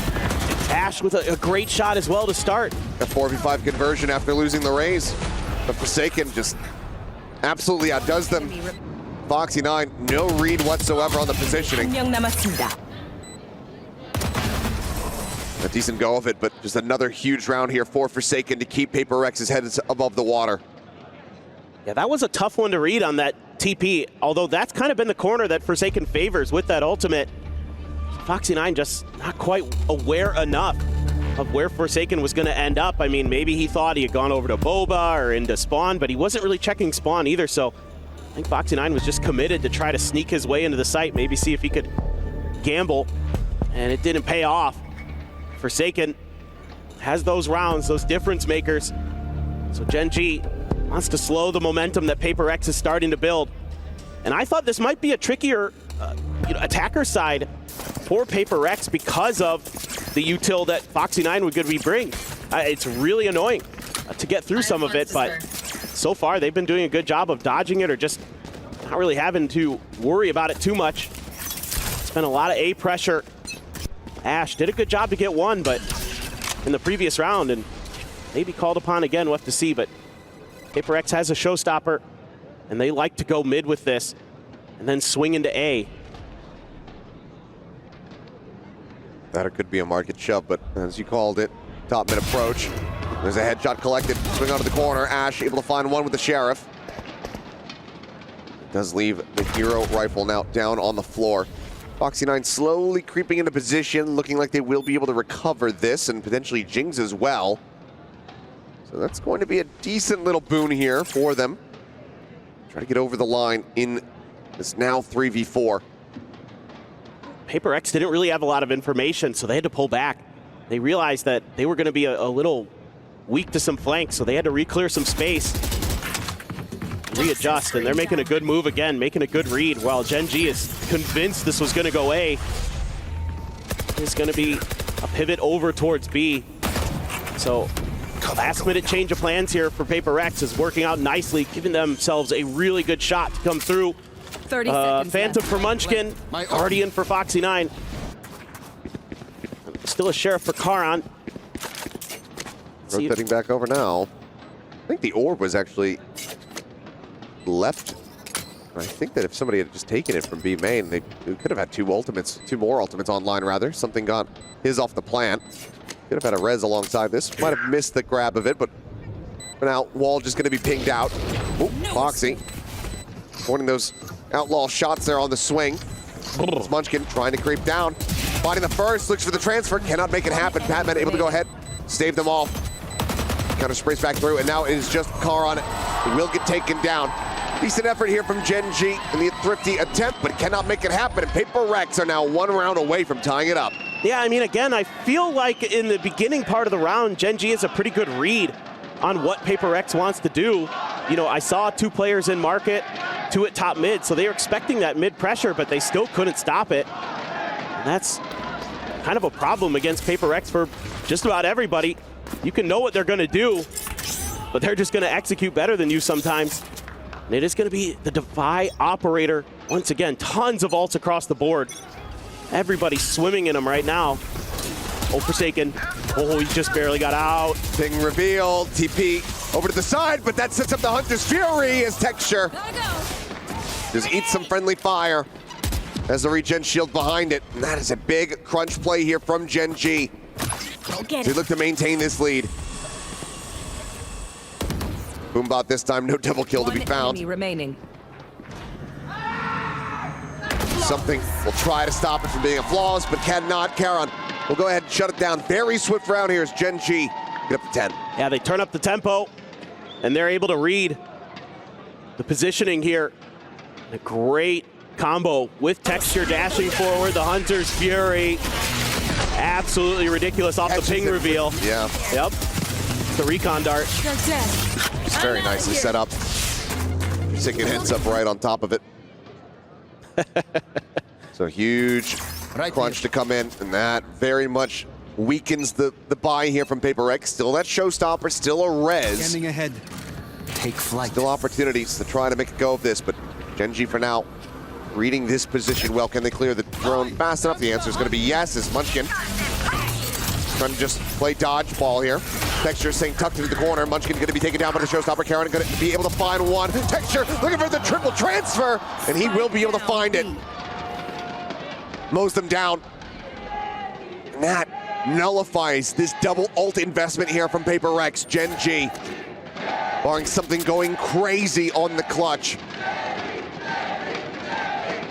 Ash with a great shot as well to start. A 4v5 conversion after losing the Rays. But Forsaken just absolutely outdoes them. Foxy9, no read whatsoever on the positioning. A decent go of it, but just another huge round here for Forsaken to keep PRX's head above the water. Yeah, that was a tough one to read on that TP, although that's kind of been the corner that Forsaken favors with that ultimate. Foxy9 just not quite aware enough of where Forsaken was going to end up. I mean, maybe he thought he had gone over to Boba or into Spawn, but he wasn't really checking Spawn either, so I think Foxy9 was just committed to try to sneak his way into the site, maybe see if he could gamble, and it didn't pay off. Forsaken has those rounds, those difference makers. So Gen.G wants to slow the momentum that PRX is starting to build. And I thought this might be a trickier attacker side for PRX because of the util that Foxy9 would be bring. It's really annoying to get through some of it, but so far they've been doing a good job of dodging it or just not really having to worry about it too much. It's been a lot of A pressure. Ash did a good job to get one, but in the previous round, and maybe called upon again, we'll have to see, but PRX has a showstopper, and they like to go mid with this, and then swing into A. That it could be a market shove, but as you called it, top mid approach. There's a headshot collected, swing onto the corner. Ash able to find one with the Sheriff. Does leave the hero rifle now down on the floor. Foxy9 slowly creeping into position, looking like they will be able to recover this, and potentially Jings as well. So that's going to be a decent little boon here for them. Try to get over the line in this now 3v4. PRX didn't really have a lot of information, so they had to pull back. They realized that they were going to be a little weak to some flanks, so they had to re-clear some space, readjust, and they're making a good move again, making a good read, while Gen.G is convinced this was going to go A. It's going to be a pivot over towards B. So last-minute change of plans here for PRX is working out nicely, giving themselves a really good shot to come through. 30 seconds Phantom left. for Munchkin, Guardian for Foxy9. Still a Sheriff for Karan. Rotating back over now. I think the orb was actually left. I think that if somebody had just taken it from B main, they could have had two more ultimates online rather. Something got his off the plant. Could have had a res alongside this. Might have missed the grab of it, but for now, wall just going to be pinged out. Ooh, Foxy. Pointing those outlaw shots there on the swing. It's Munchkin trying to creep down. Finding the first, looks for the transfer, cannot make it happen. Patman able to go ahead, stave them off. Counter sprays back through, and now it is just Karan. He will get taken down. Decent effort here from Gen.G in the thrifty attempt, but cannot make it happen. And PRX are now one round away from tying it up. Yeah, I mean, again, I feel like in the beginning part of the round, Gen.G has a pretty good read on what PRX wants to do. You know, I saw two players in market, two at top mid, so they were expecting that mid pressure, but they still couldn't stop it. And that's kind of a problem against PRX for just about everybody. You can know what they're gonna do, but they're just gonna execute better than you sometimes. And it is gonna be the Defy operator. Once again, tons of ults across the board. Everybody's swimming in them right now. Oh, Forsaken. Oh, he just barely got out. Thing revealed, TP over to the side, but that sets up the Hunter's Fury as Texture just eats some friendly fire as the regen shield behind it. And that is a big crunch play here from Gen.G. They look to maintain this lead. Boombot this time, no double kill to be found. Remaining. Something will try to stop it from being a flawless, but cannot. Karon will go ahead and shut it down. Very swift round here as Gen.G get up to 10. Yeah, they turn up the tempo, and they're able to read the positioning here. A great combo with Texture dashing forward. The Hunter's Fury, absolutely ridiculous off the ping reveal. Yeah. Yep. The recon dart. It's very nicely set up. Forsaken heads up right on top of it. So huge crunch to come in, and that very much weakens the buy here from PRX. Still that showstopper, still a res. Standing ahead. Take flight. Still opportunities to try to make a go of this, but Gen.G for now reading this position well. Can they clear the drone fast enough? The answer is going to be yes, as Munchkin trying to just play dodgeball here. Texture saying tucked into the corner. Munchkin going to be taken down by the showstopper. Karon going to be able to find one. Texture looking for the triple transfer, and he will be able to find it. Mows them down. And that nullifies this double ult investment here from PRX. Gen.G barring something going crazy on the clutch.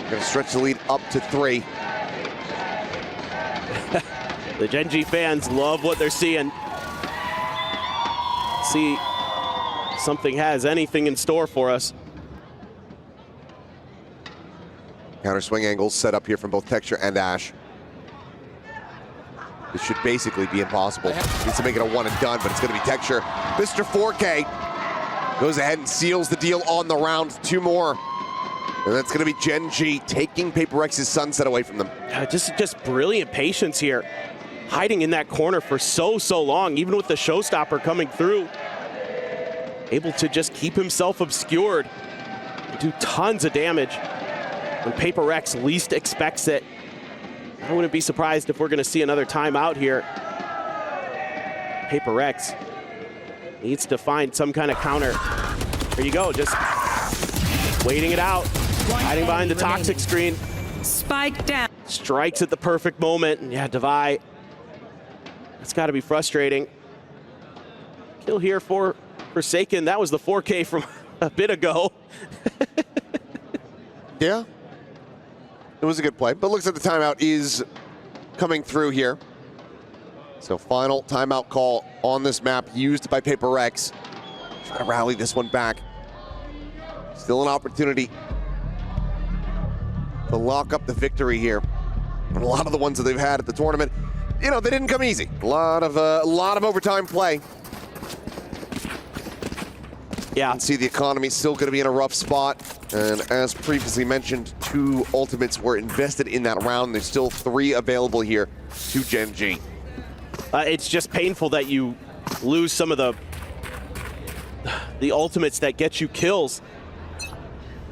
Gonna stretch the lead up to 3. The Gen.G fans love what they're seeing. See, something has anything in store for us. Counter swing angles set up here from both Texture and Ash. This should basically be impossible. Needs to make it a one and done, but it's going to be Texture. Mr. 4K goes ahead and seals the deal on the round. 2 more. And that's going to be Gen.G taking PRX's sunset away from them. Just brilliant patience here. Hiding in that corner for so long, even with the showstopper coming through. Able to just keep himself obscured. Do tons of damage when PRX least expects it. I wouldn't be surprised if we're going to see another timeout here. PRX needs to find some kind of counter. There you go, just waiting it out. Hiding behind the toxic screen. Spike down. Strikes at the perfect moment. And yeah, Devi. That's got to be frustrating. Kill here for Forsaken. That was the 4K from a bit ago. Yeah. It was a good play, but looks like the timeout is coming through here. So final timeout call on this map used by PRX. Try to rally this one back. Still an opportunity to lock up the victory here. And a lot of the ones that they've had at the tournament, you know, they didn't come easy. A lot of overtime play. Yeah. And see the economy still going to be in a rough spot. And as previously mentioned, 2 ultimates were invested in that round. There's still 3 available here to Gen.G. It's just painful that you lose some of the ultimates that get you kills.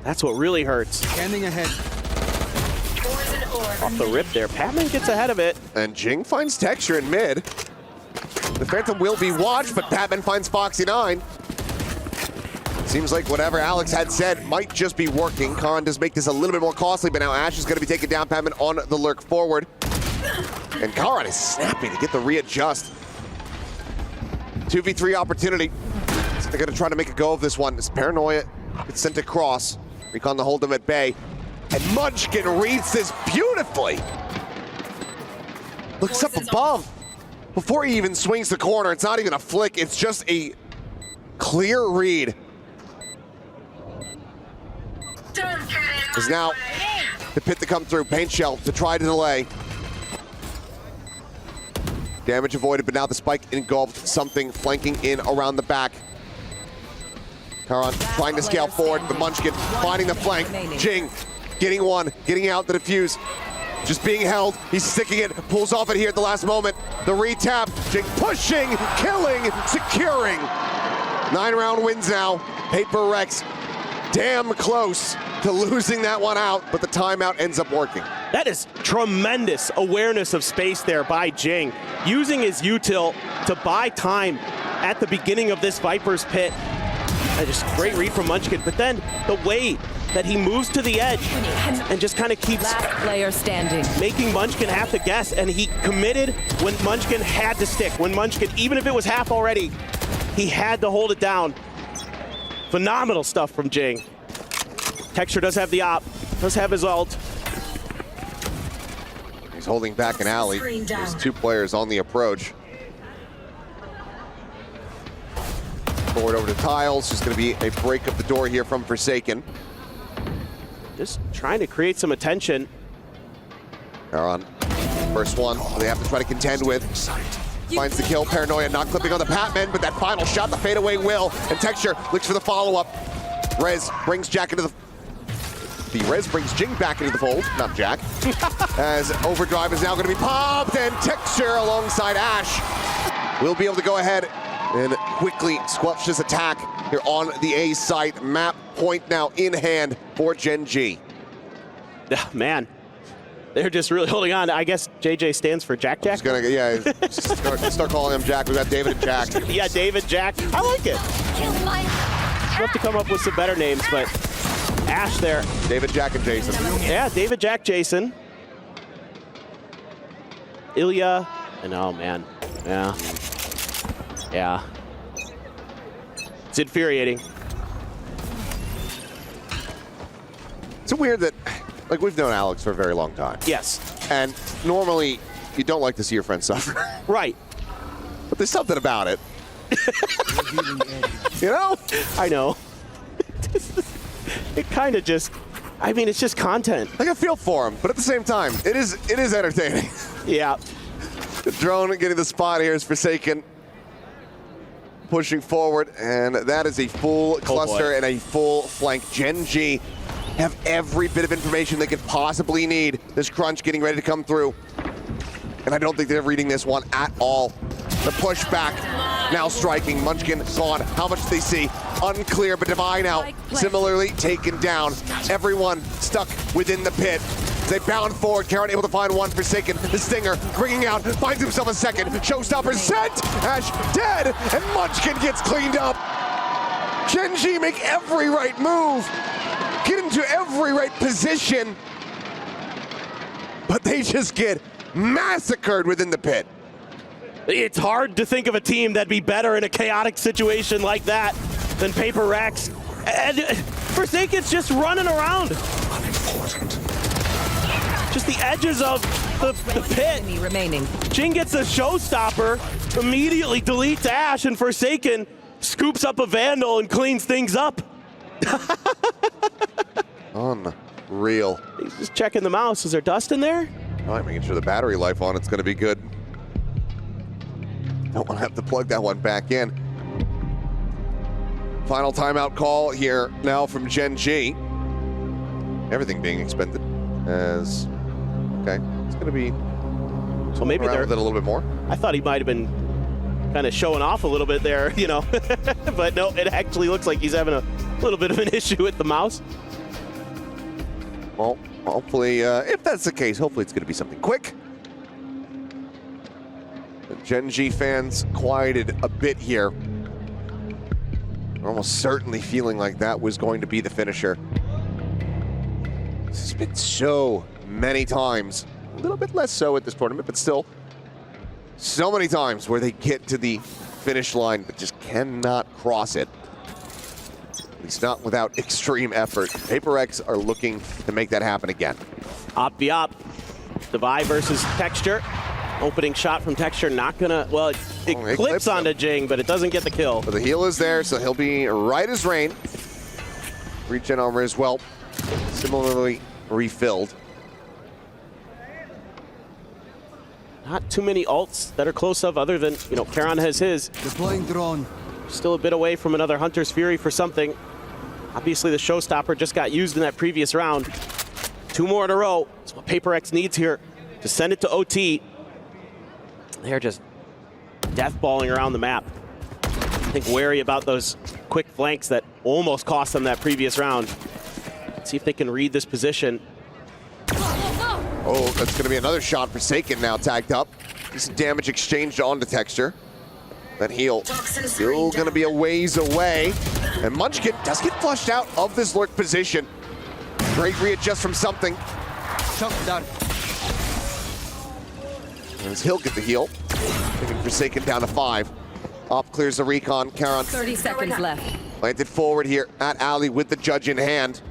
That's what really hurts. Standing ahead. Off the rip there. Patman gets ahead of it. And Jing finds Texture in mid. The Phantom will be watched, but Patman finds Foxy9. Seems like whatever Alex had said might just be working. Karon does make this a little bit more costly, but now Ash is going to be taken down. Patman on the lurk forward. And Karon is snappy to get the readjust. 2v3 opportunity. So they're going to try to make a go of this one. This Paranoia gets sent across. Recon to hold them at bay. And Munchkin reads this beautifully. Looks up above. Before he even swings the corner, it's not even a flick. It's just a clear read. Is now the pit to come through. Paint shell to try to delay. Damage avoided, but now the spike engulfed something flanking in around the back. Karon trying to scale forward, but Munchkin finding the flank. Jing getting one, getting out the defuse. Just being held, he's sticking it, pulls off it here at the last moment. The retap, Jing pushing, killing, securing. 9-round wins now. PRX damn close to losing that one out, but the timeout ends up working. That is tremendous awareness of space there by Jing, using his util to buy time at the beginning of this Viper's pit. Just great read from Munchkin, but then the way that he moves to the edge and just kind of keeps Last player standing. making Munchkin have to guess, and he committed when Munchkin had to stick. When Munchkin, even if it was half already, he had to hold it down. Phenomenal stuff from Jing. Texture does have the op, does have his ult. He's holding back an alley. There's 2 players on the approach. Forward over to Tiles. Just going to be a break of the door here from Forsaken. Just trying to create some attention. They're on first one they have to try to contend with. Finds the kill. Paranoia not clipping on the Patman, but that final shot, the fadeaway will. And Texture looks for the follow-up. Rez brings Jack into the Rez brings Jing back into the fold, not Jack. As Overdrive is now going to be popped, and Texture alongside Ash will be able to go ahead and quickly squelch this attack here on the A site. Map point now in hand for Gen.G. Man, they're just really holding on. I guess JJ stands for Jack Jack. Start calling him Jack. We got David and Jack. Yeah, David, Jack. I like it. We'll have to come up with some better names, but Ash there. David, Jack, and Jason. Yeah, David, Jack, Jason. Ilya, and oh man, yeah. Yeah. It's infuriating. It's weird that, like, we've known Alex for a very long time. Yes. And normally, you don't like to see your friends suffer. Right. But there's something about it. You know? I know. It kind of just, I mean, it's just content. Like, I feel for him, but at the same time, it is entertaining. Yeah. The drone getting the spot here is Forsaken. Pushing forward, and that is a full cluster and a full flank. Gen.G have every bit of information they could possibly need. This crunch getting ready to come through. And I don't think they're reading this one at all. The pushback now striking. Munchkin gone. How much do they see? Unclear, but Divine out. Similarly taken down. Everyone stuck within the pit. They bound forward. Karen able to find one. Forsaken. The Stinger bringing out. Finds himself a second. Showstopper sent. Ash dead. And Munchkin gets cleaned up. Gen.G make every right move. Get into every right position. But they just get massacred within the pit. It's hard to think of a team that'd be better in a chaotic situation like that than PRX. And Forsaken's just running around. Just the edges of the pit. Enemy remaining. Jing gets a showstopper, immediately deletes Ash, and Forsaken scoops up a Vandal and cleans things up. Unreal. He's just checking the mouse. Is there dust in there? All right, making sure the battery life on it's going to be good. Don't want to have to plug that one back in. Final timeout call here now from Gen.G. Everything being expended as, okay, it's going to be, well, maybe they're with it a little bit more. I thought he might have been kind of showing off a little bit there, you know, but no, it actually looks like he's having a little bit of an issue with the mouse. Well, hopefully, if that's the case, hopefully it's going to be something quick. The Gen.G fans quieted a bit here. They're almost certainly feeling like that was going to be the finisher. This has been so many times, a little bit less so at this tournament, but still, so many times where they get to the finish line but just cannot cross it. At least not without extreme effort. PRX are looking to make that happen again. Op v op. Devi versus Texture. Opening shot from Texture, not gonna, well, it clips onto Jing, but it doesn't get the kill. But the heal is there, so he'll be right as rain. Regen armor as well, similarly refilled. Not too many ults that are close of other than, you know, Karon has his. Deploying drone. Still a bit away from another Hunter's Fury for something. Obviously the showstopper just got used in that previous round. 2 more in a row. That's what PRX needs here to send it to OT. They're just deathballing around the map. I think wary about those quick flanks that almost cost them that previous round. Let's see if they can read this position. Oh, that's going to be another shot. Forsaken now tagged up. Decent damage exchanged onto Texture. That heal still going to be a ways away. And Munchkin does get flushed out of this lurk position. Great readjust from something. As he'll get the heal. Taking Forsaken down to 5. Op clears the recon. Charon 30 seconds left. planted forward here at Ali with the judge in hand.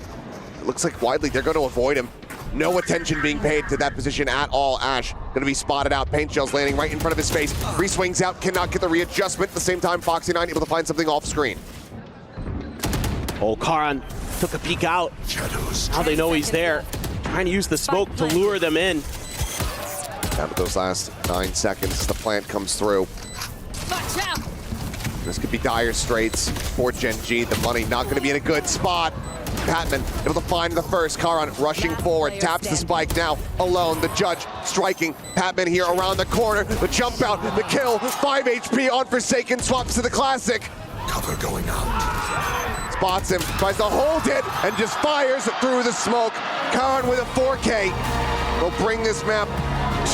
It looks like widely they're going to avoid him. No attention being paid to that position at all. Ash going to be spotted out. Paint shells landing right in front of his face. Free swings out, cannot get the readjustment. At the same time, Foxy9 able to find something off screen. Oh, Karan took a peek out. Now they know he's there. Trying to use the smoke to lure them in. Down to those last 9 seconds as the plant comes through. Watch out. This could be dire straits for Gen.G. The money not going to be in a good spot. Patman able to find the first. Karan rushing forward, taps the spike now, alone. The judge striking. Patman here around the corner. The jump out, the kill. 5 HP on Forsaken, swaps to the classic. Cover going out. Spots him, tries to hold it, and just fires through the smoke. Karan with a 4K will bring this map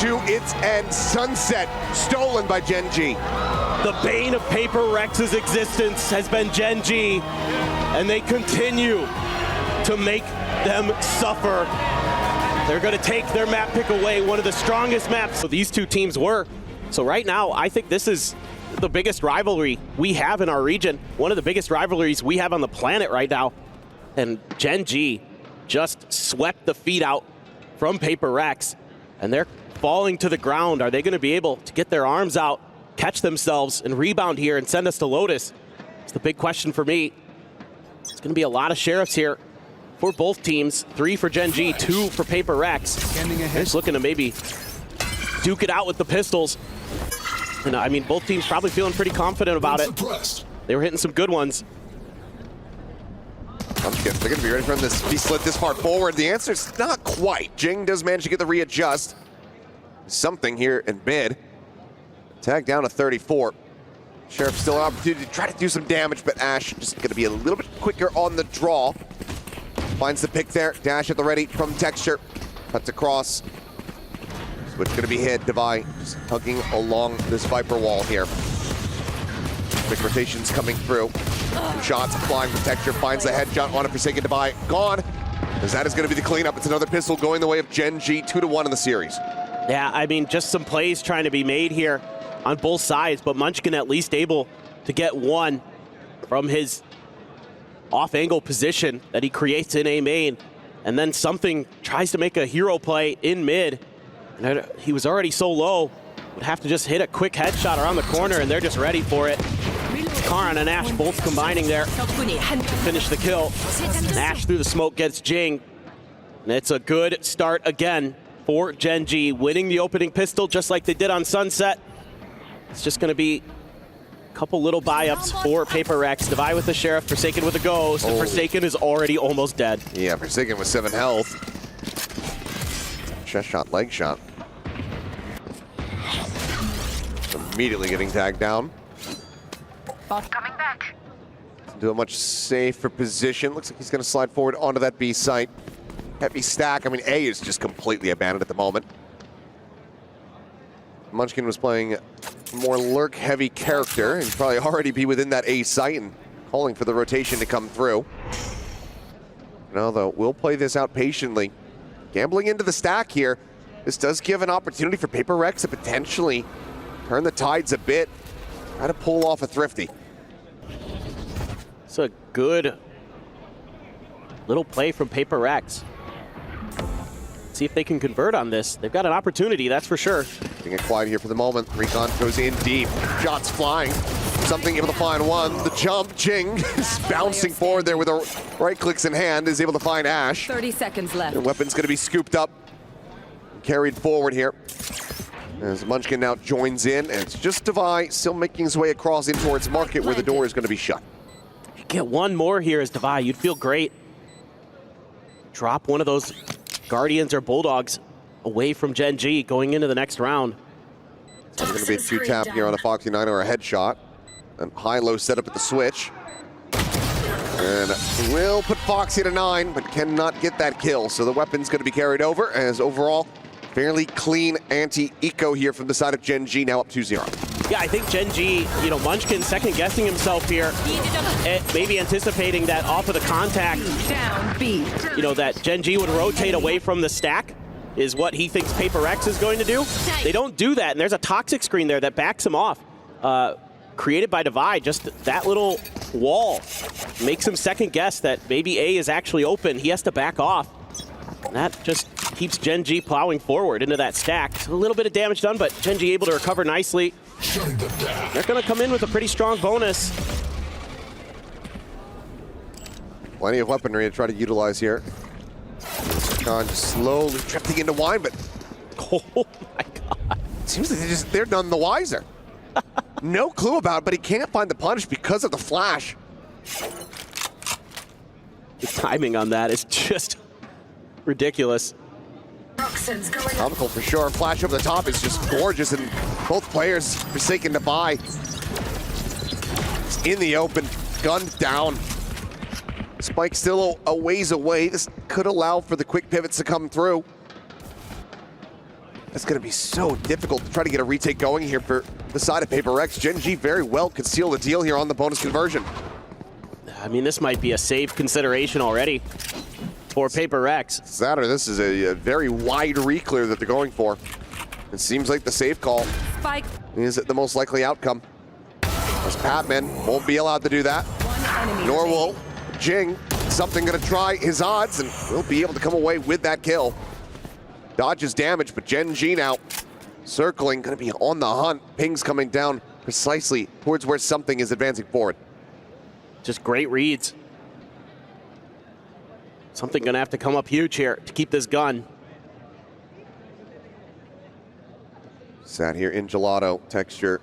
to its end. Sunset stolen by Gen.G. The bane of Paper Rex's existence has been Gen.G, and they continue to make them suffer. They're going to take their map pick away, one of the strongest maps these two teams were. So right now, I think this is the biggest rivalry we have in our region, one of the biggest rivalries we have on the planet right now. And Gen.G just swept the feet out from Paper Rex, and they're falling to the ground. Are they going to be able to get their arms out, catch themselves, and rebound here and send us to Lotus? It's the big question for me. It's going to be a lot of sheriffs here for both teams. 3 for Gen.G, 2 for Paper Rex. They're just looking to maybe duke it out with the pistols. And I mean, both teams probably feeling pretty confident about it. They were hitting some good ones. They're going to be ready for him to be slid this far forward. The answer is not quite. Jing does manage to get the readjust. Something here in mid. Tag down to 34. Sheriff still an opportunity to try to do some damage, but Ash just going to be a little bit quicker on the draw. Finds the pick there. Dash at the ready from Texture. Cuts across. Switch going to be hit. Devi just hugging along this Viper wall here. Quick rotations coming through. Some shots flying from Texture. Finds the headshot on a Forsaken. Devi gone. As that is going to be the cleanup. It's another pistol going the way of Gen.G. 2-1 in the series. Yeah, I mean, just some plays trying to be made here on both sides, but Munchkin at least able to get one from his off-angle position that he creates in A main, and then something tries to make a hero play in mid, and he was already so low, would have to just hit a quick headshot around the corner, and they're just ready for it. Karan and Ash both combining there to finish the kill. And Ash through the smoke gets Jing, and it's a good start again for Gen.G, winning the opening pistol just like they did on Sunset. It's just going to be a couple little buy-ups for Paper Rex. Devi with the Sheriff, Forsaken with the Ghost, and Forsaken is already almost dead. Yeah, Forsaken with 7 health. Chest shot, leg shot. Immediately getting tagged down. Bot coming back. To a much safer position. Looks like he's going to slide forward onto that B site. Heavy stack. I mean, A is just completely abandoned at the moment. Munchkin was playing a more lurk-heavy character and probably already be within that A site and calling for the rotation to come through. Now, though, we'll play this out patiently. Gambling into the stack here. This does give an opportunity for Paper Rex to potentially turn the tides a bit. Try to pull off a thrifty. It's a good little play from Paper Rex. See if they can convert on this. They've got an opportunity, that's for sure. Being it quiet here for the moment. Recon goes in deep. Shots flying. Something able to find one. The jump. Jing is bouncing forward there with the right clicks in hand. Is able to find Ash. 30 seconds left. And weapon's going to be scooped up. Carried forward here. As Munchkin now joins in. And it's just Devi still making his way across in towards Market where the door is going to be shut. You get one more here as Devi, you'd feel great. Drop one of those Guardians or Bulldogs away from Gen.G going into the next round. There's going to be a 2-tap here on a Foxy9 or a headshot. And high-low setup at the switch. And will put Foxy to 9, but cannot get that kill. So the weapon's going to be carried over as overall Fairly clean anti-eco here from the side of Gen.G, now up 2-0. Yeah, I think Gen.G, you know, Munchkin second-guessing himself here, maybe anticipating that off of the contact, Down B. you know, that Gen.G would rotate away from the stack is what he thinks PRX is going to do. They don't do that, and there's a toxic screen there that backs him off. Created by Divide, just that little wall makes him second-guess that maybe A is actually open. He has to back off. And that just keeps Gen.G plowing forward into that stack. A little bit of damage done, but Gen.G able to recover nicely. They're going to come in with a pretty strong bonus. Plenty of weaponry to try to utilize here. Khan just slowly drifting into wine, but Oh my God. seems like they're none the wiser. No clue about it, but he can't find the punish because of the flash. The timing on that is just ridiculous. Comical for sure. Flash over the top is just gorgeous, and both players forsaken to buy. It's in the open, gunned down. Spike still a ways away. This could allow for the quick pivots to come through. That's going to be so difficult to try to get a retake going here for the side of PRX. Gen.G very well could seal the deal here on the bonus conversion. I mean, this might be a safe consideration already for PRX. That or this is a very wide reclear that they're going for. It seems like the safe call Spike. is the most likely outcome. As Patman won't be allowed to do that, One enemy nor remaining. will Jing. Something going to try his odds, and will be able to come away with that kill. Dodges damage, but Gen.G now circling, going to be on the hunt. Pings coming down precisely towards where something is advancing forward. Just great reads. Something gonna have to come up huge here to keep this gun. Sat here in gelato texture.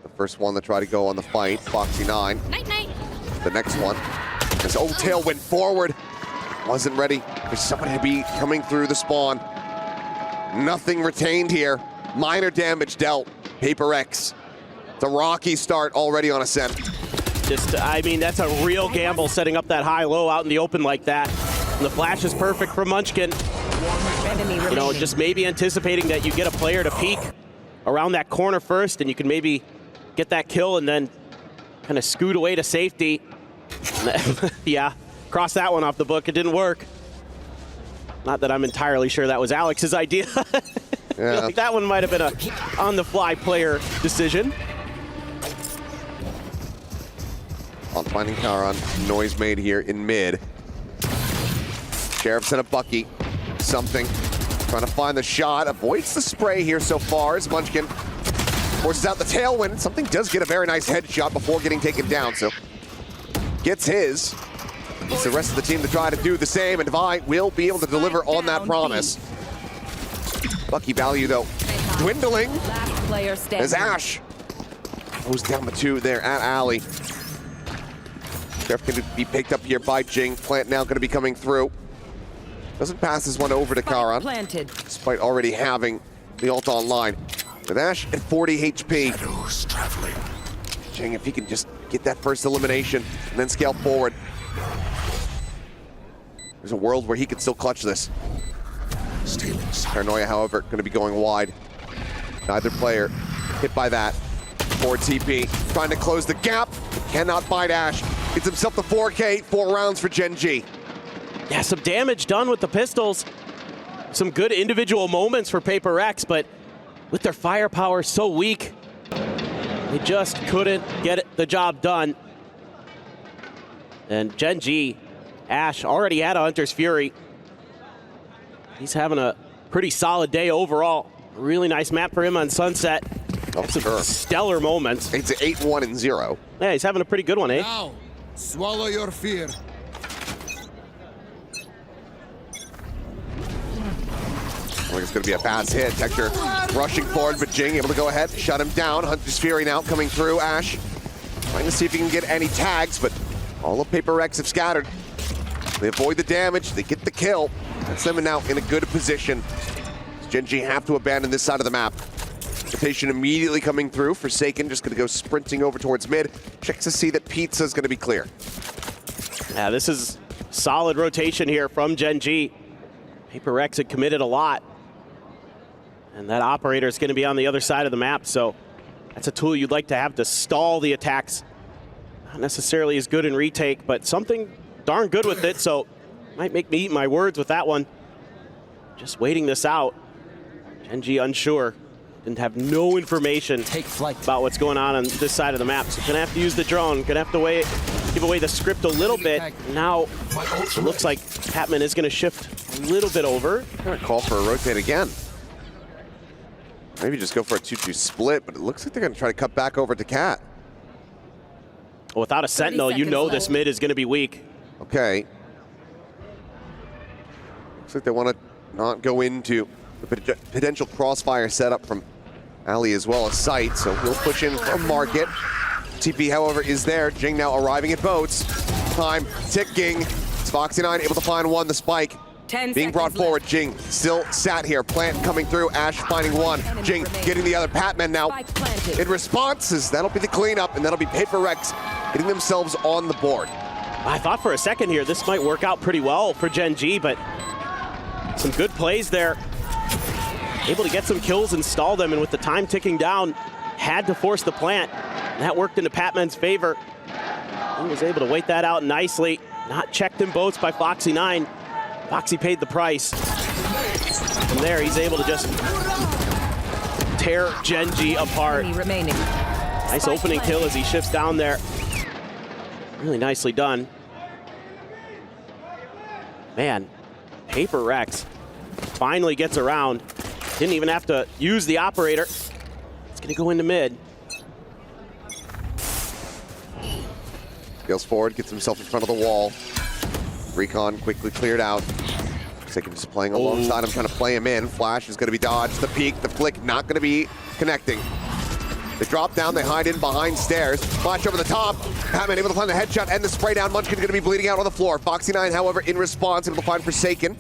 The first one to try to go on the fight, Foxy9. Night-night. The next one, his old tail went forward. Wasn't ready for somebody to be coming through the spawn. Nothing retained here. Minor damage dealt. PRX. It's a rocky start already on Ascent. Just, I mean, that's a real gamble setting up that high-low out in the open like that. And the flash is perfect for Munchkin. Enemy You know, remaining. just maybe anticipating that you get a player to peek around that corner first, and you can maybe get that kill and then kind of scoot away to safety. Yeah, cross that one off the book. It didn't work. Not that I'm entirely sure that was Alex's idea. Yeah. Like that one might have been a on-the-fly player decision. On finding Karan, noise made here in mid. Sheriff's and a Bucky. Something. Trying to find the shot. Avoids the spray here so far as Munchkin forces out the tailwind. Something does get a very nice headshot before getting taken down, so gets his. It's the rest of the team to try to do the same, and Divine will be able to deliver on that promise. Bucky value, though, dwindling Last player standing. as Ash goes down the two there at Alley. Sheriff can be picked up here by Jing. Plant now going to be coming through. Doesn't pass this one over to Karan, Planted. despite already having the ult online. With Ash at 40 HP. Shadows traveling. Jing, if he can just get that first elimination and then scale forward. There's a world where he could still clutch this. Stealing sight. Paranoia, however, going to be going wide. Neither player hit by that. Forward TP, trying to close the gap. Cannot bite Ash. Gets himself the 4K, 4 rounds for Gen.G. Yeah, some damage done with the pistols. Some good individual moments for PRX, but with their firepower so weak, they just couldn't get the job done. And Gen.G, Ash already had a Hunter's Fury. He's having a pretty solid day overall. A really nice map for him on Sunset. Oh, Some sure. stellar moments. It's 8-1 and 0. Yeah, he's having a pretty good one, eh? Now, swallow your fear. I think it's going to be a fast hit. Texture rushing forward, but Jing able to go ahead, shut him down. Hunter's Fury now coming through. Ash trying to see if he can get any tags, but all of PRX have scattered. They avoid the damage, they get the kill. That's them now in a good position. Gen.G have to abandon this side of the map. Rotation immediately coming through. Forsaken just going to go sprinting over towards mid. Checks to see that Pizza's going to be clear. Yeah, this is solid rotation here from Gen.G. PRX had committed a lot. And that operator is going to be on the other side of the map, so that's a tool you'd like to have to stall the attacks. Not necessarily as good in retake, but something darn good with it, so might make me eat my words with that one. Just waiting this out. Gen.G unsure. Didn't have no information about what's going on this side of the map, so gonna have to use the drone. Gonna have to give away the script a little bit. Now it looks like Patman is gonna shift a little bit over. Gonna call for a rotate again. Maybe just go for a 2-2 split, but it looks like they're gonna try to cut back over to Cat. Without a sentinel, you know this mid is gonna be weak. Okay. Looks like they want to not go into the potential crossfire setup from Ali as well as Sight, so he'll push in from Market. TP, however, is there. Jing now arriving at boats. Time ticking. It's Foxy9 able to find one. The spike being brought forward. Jing still sat here. Plant coming through. Ash finding one. Jing getting the other. Patman now in responses. That'll be the cleanup, and that'll be PRX getting themselves on the board. I thought for a second here this might work out pretty well for Gen.G, but some good plays there. Able to get some kills and stall them, and with the time ticking down, had to force the plant. And that worked into Patman's favor. He was able to wait that out nicely. Not checked in boats by Foxy9. Foxy paid the price. From there, he's able to just tear Gen.G apart. Nice opening kill as he shifts down there. Really nicely done. Man, PRX finally gets around. Didn't even have to use the operator. It's gonna go into mid. Goes forward, gets himself in front of the wall. Recon quickly cleared out. Looks like he's just playing alongside him, trying to play him in. Flash is gonna be dodged. The peek, the flick, not gonna be connecting. They drop down, they hide in behind stairs. Flash over the top. Patman able to find the headshot and the spray down. Munchkin's gonna be bleeding out on the floor. Foxy9, however, in response, able to find Forsaken.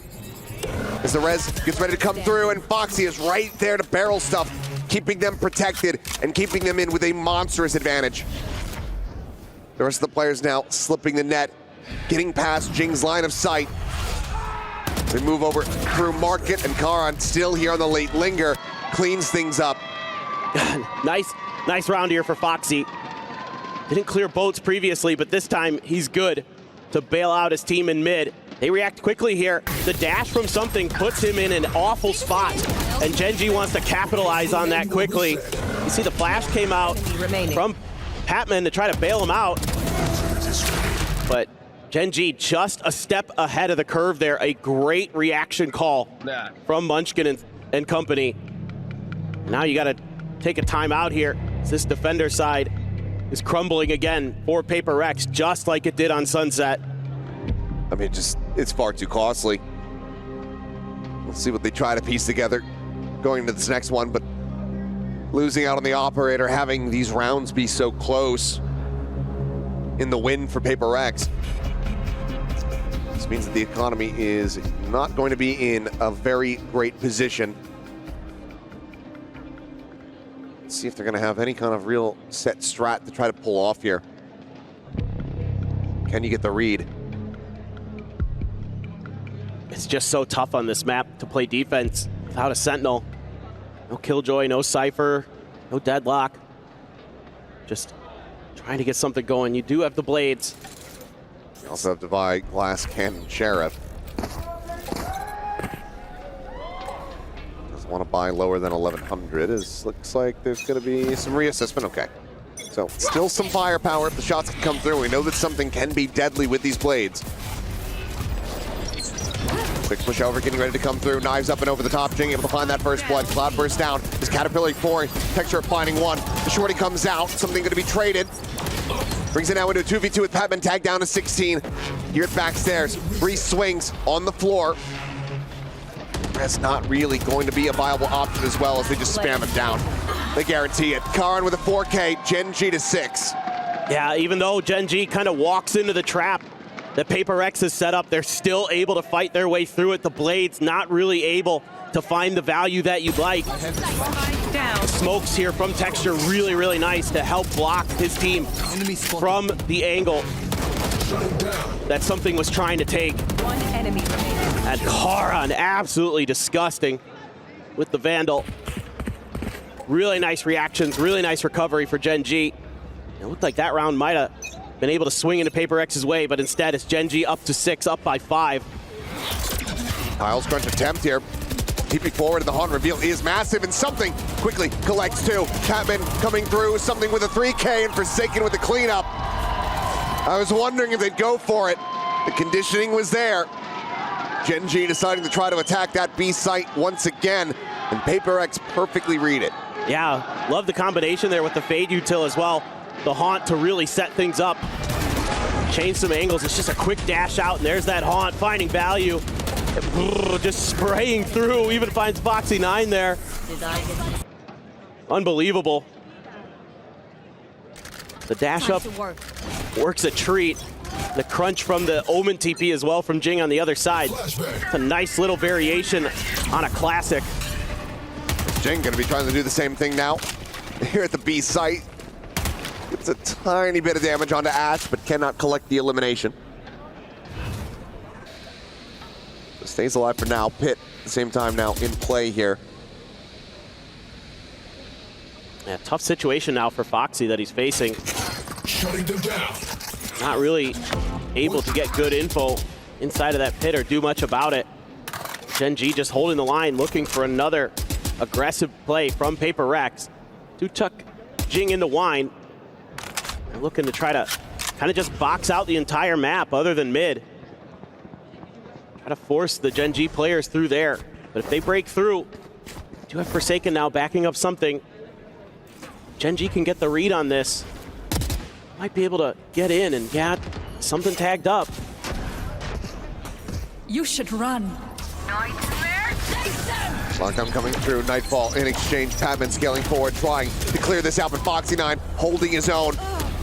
As the res gets ready to come through, and Foxy is right there to barrel stuff, keeping them protected and keeping them in with a monstrous advantage. The rest of the players now slipping the net, getting past Jing's line of sight. They move over through Market, and Karan still here on the late linger, cleans things up. Nice round here for Foxy. Didn't clear boats previously, but this time he's good to bail out his team in mid. They react quickly here. The dash from something puts him in an awful spot, and Gen.G wants to capitalize on that quickly. You see the flash came out from Patman to try to bail him out, but Gen.G just a step ahead of the curve there. A great reaction call from Munchkin and company. Now you got to take a timeout here. This defender side is crumbling again for PRX, just like it did on Sunset. I mean, it's far too costly. We'll see what they try to piece together going into this next one, but losing out on the operator, having these rounds be so close in the win for PRX. This means that the economy is not going to be in a very great position. Let's see if they're going to have any kind of real set strat to try to pull off here. Can you get the read? It's just so tough on this map to play defense without a sentinel. No Killjoy, no Cypher, no Deadlock. Just trying to get something going. You do have the blades. You also have to buy Glass Cannon Sheriff. Doesn't want to buy lower than 1100. Looks like there's going to be some reassessment. Okay. So still some firepower if the shots can come through. We know that something can be deadly with these blades. Quick push over, getting ready to come through. Knives up and over the top. Jing able to find that first blood. Cloud burst down. Is Caterpillar pouring. Texture finding one. The shorty comes out. Something going to be traded. Brings it now into a 2v2 with Patman tagged down to 16. Here at backstairs. 3 swings on the floor. That's not really going to be a viable option as well as they just spam him down. They guarantee it. Karan with a 4K. Gen.G to 6. Yeah, even though Gen.G kind of walks into the trap that PRX has set up, they're still able to fight their way through it. The blades not really able to find the value that you'd like. Smokes here from Texture, really, really nice to help block his team from the angle that something was trying to take. One enemy remaining. And Karan, absolutely disgusting with the Vandal. Really nice reactions, really nice recovery for Gen.G. It looked like that round might have been able to swing into PRX's way, but instead it's Gen.G up to 6, up by 5. Piles crunch attempt here. Keeping forward, and the Haunt reveal is massive, and something quickly collects two. Capone coming through, something with a 3K, and Forsaken with the cleanup. I was wondering if they'd go for it. The conditioning was there. Gen.G deciding to try to attack that B site once again, and PRX perfectly read it. Yeah, love the combination there with the fade util as well. The Haunt to really set things up. Change some angles, it's just a quick dash out, and there's that Haunt finding value. Just spraying through, even finds Foxy9 there. Unbelievable. The dash up works a treat. The crunch from the Omen TP as well from Jing on the other side. It's a nice little variation on a classic. Jing gonna be trying to do the same thing now. Here at the B site. It's a tiny bit of damage onto Ash, but cannot collect the elimination. Stays alive for now. Pit at the same time now in play here. Yeah, tough situation now for Foxy that he's facing. Shutting them down. Not really able to get good info inside of that pit or do much about it. Gen.G just holding the line, looking for another aggressive play from PRX. Do tuck Jing into wine. They're looking to try to kind of just box out the entire map other than mid. Try to force the Gen.G players through there. But if they break through, do have Forsaken now backing up something. Gen.G can get the read on this. Might be able to get in and get something tagged up. You should run. Lockdown coming through, Nightfall in exchange. Capone scaling forward, trying to clear this out, but Foxy9 holding his own.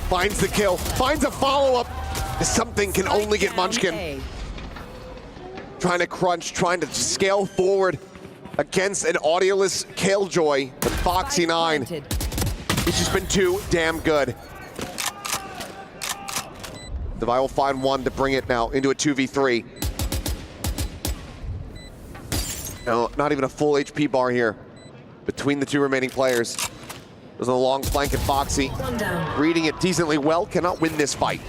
Finds the kill, finds a follow-up. Something can only get Munchkin. Trying to crunch, trying to scale forward against an audioless Killjoy, but Foxy9, he's just been too damn good. Devi will find one to bring it now into a 2v3. No, not even a full HP bar here between the two remaining players. There's a long flank at Foxy. Reading it decently well, cannot win this fight.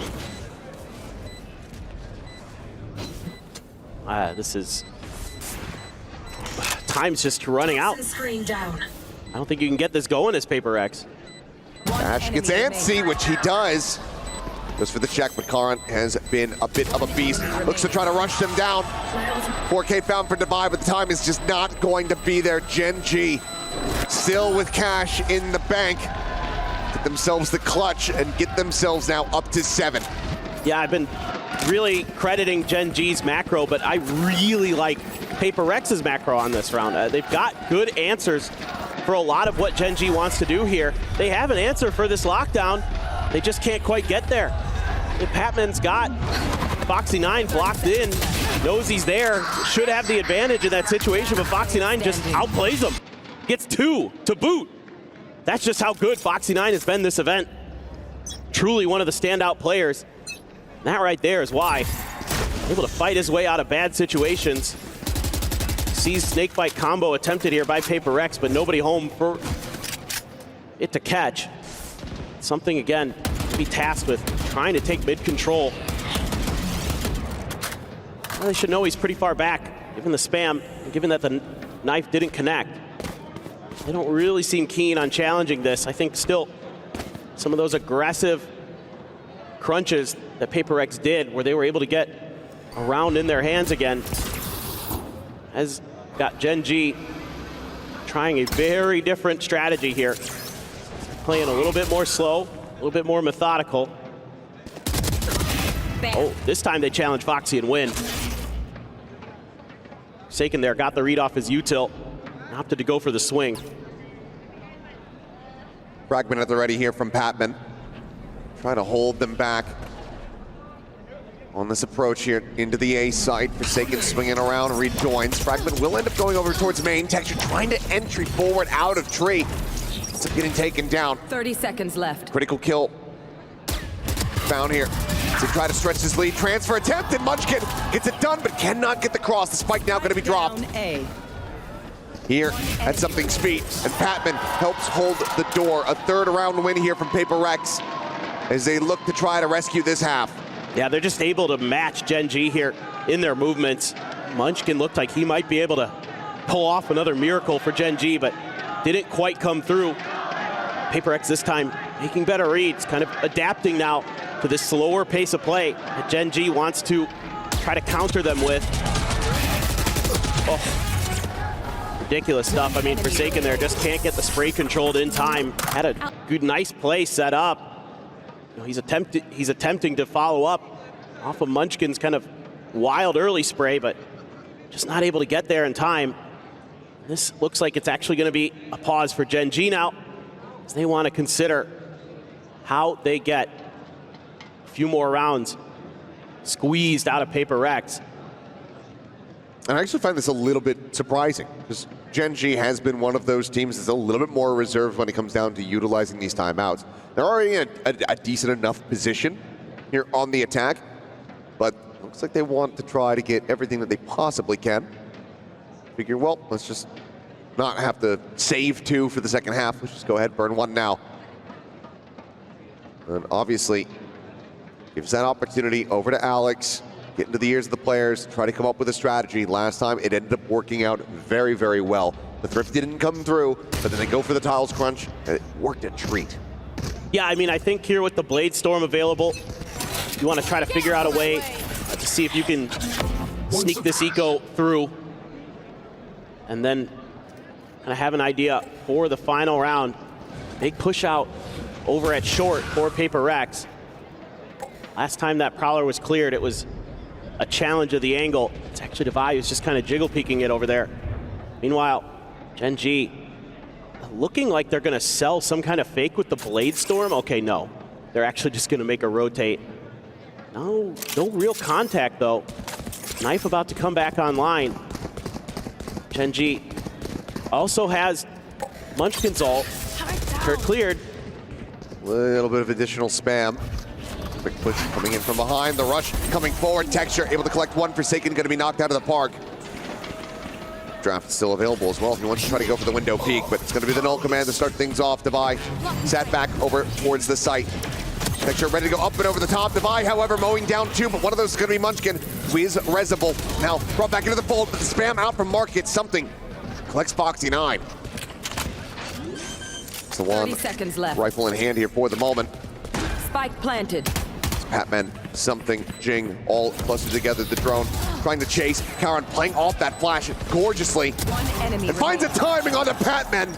This is... Time's just running out. I don't think you can get this going as PRX. Ash gets antsy, which he does. Goes for the check, but Karan has been a bit of a beast. Looks to try to rush them down. 4K found for Devi, but the time is just not going to be there. Gen.G still with cash in the bank. Get themselves the clutch and get themselves now up to 7. Yeah, I've been really crediting Gen.G's macro, but I really like PRX's macro on this round. They've got good answers for a lot of what Gen.G wants to do here. They have an answer for this lockdown. They just can't quite get there. If Patman's got Foxy9 blocked in, knows he's there, should have the advantage in that situation, but Foxy9 just outplays him. Gets 2 to boot. That's just how good Foxy9 has been this event. Truly one of the standout players. That right there is why. Able to fight his way out of bad situations. Sees snakebite combo attempted here by PRX, but nobody home for it to catch. Something, again, to be tasked with trying to take mid-control. Well, they should know he's pretty far back, given the spam, and given that the knife didn't connect. They don't really seem keen on challenging this. I think still some of those aggressive crunches that PRX did, where they were able to get a round in their hands again, has got Gen.G trying a very different strategy here. Playing a little bit more slow, a little bit more methodical. Oh, this time they challenge Foxy and win. Forsaken there, got the read off his util, opted to go for the swing. Fragment at the ready here from Patman. Trying to hold them back on this approach here into the A site. Forsaken swinging around, rejoins. Fragment will end up going over towards main. Texture trying to entry forward out of tree. Ends up getting taken down. 30 seconds left. Critical kill found here to try to stretch his lead. Transfer attempt, and Munchkin gets it done, but cannot get the cross. The spike now going to be dropped. Down A. here at Something's feet, and Patman helps hold the door. A third round win here from PRX as they look to try to rescue this half. Yeah, they're just able to match Gen.G here in their movements. Munchkin looked like he might be able to pull off another miracle for Gen.G, but didn't quite come through. PRX this time making better reads, kind of adapting now to this slower pace of play that Gen.G wants to try to counter them with. Oh, ridiculous stuff. I mean, Forsaken there just can't get the spray controlled in time. Had a good, nice play set up. You know, he's attempting to follow up off of Munchkin's kind of wild early spray, but just not able to get there in time. This looks like it's actually going to be a pause for Gen.G now, as they want to consider how they get a few more rounds squeezed out of PRX. And I actually find this a little bit surprising, because Gen.G has been one of those teams that's a little bit more reserved when it comes down to utilizing these timeouts. They're already in a decent enough position here on the attack, but looks like they want to try to get everything that they possibly can. Figure, well, let's just not have to save 2 for the second half. Let's just go ahead, burn 1 now. And obviously, gives that opportunity over to Alex, get into the ears of the players, try to come up with a strategy. Last time, it ended up working out very, very well. The thrift didn't come through, but then they go for the tiles crunch, and it worked a treat. Yeah, I mean, I think here with the Blade Storm available, you want to try to figure out a way to see if you can sneak this eco through, and then kind of have an idea for the final round. Big push out over at short for PRX. Last time that Prowler was cleared, it was a challenge of the angle. It's actually Devi who's just kind of jiggle peeking it over there. Meanwhile, Gen.G looking like they're going to sell some kind of fake with the Blade Storm. Okay, no. They're actually just going to make a rotate. No real contact, though. Knife about to come back online. Gen.G also has Munchkin's ult. They're cleared. A little bit of additional spam. Quick push coming in from behind. The rush coming forward. Texture able to collect 1. Forsaken going to be knocked out of the park. Draft still available as well if you want to try to go for the window peek, but it's going to be the null command to start things off. Devi sat back over towards the site. Texture ready to go up and over the top. Devi, however, mowing down 2, but one of those is going to be Munchkin, who is Resable. Now brought back into the fold, but the spam out from Mark gets something. Collects Foxy 9. It's the one 30 seconds left. Rifle in hand here for the moment. Spike planted. Patman, Something, Jing, all clustered together. The drone trying to chase. Karen playing off that flash gorgeously. One enemy And finds a timing on the Patman.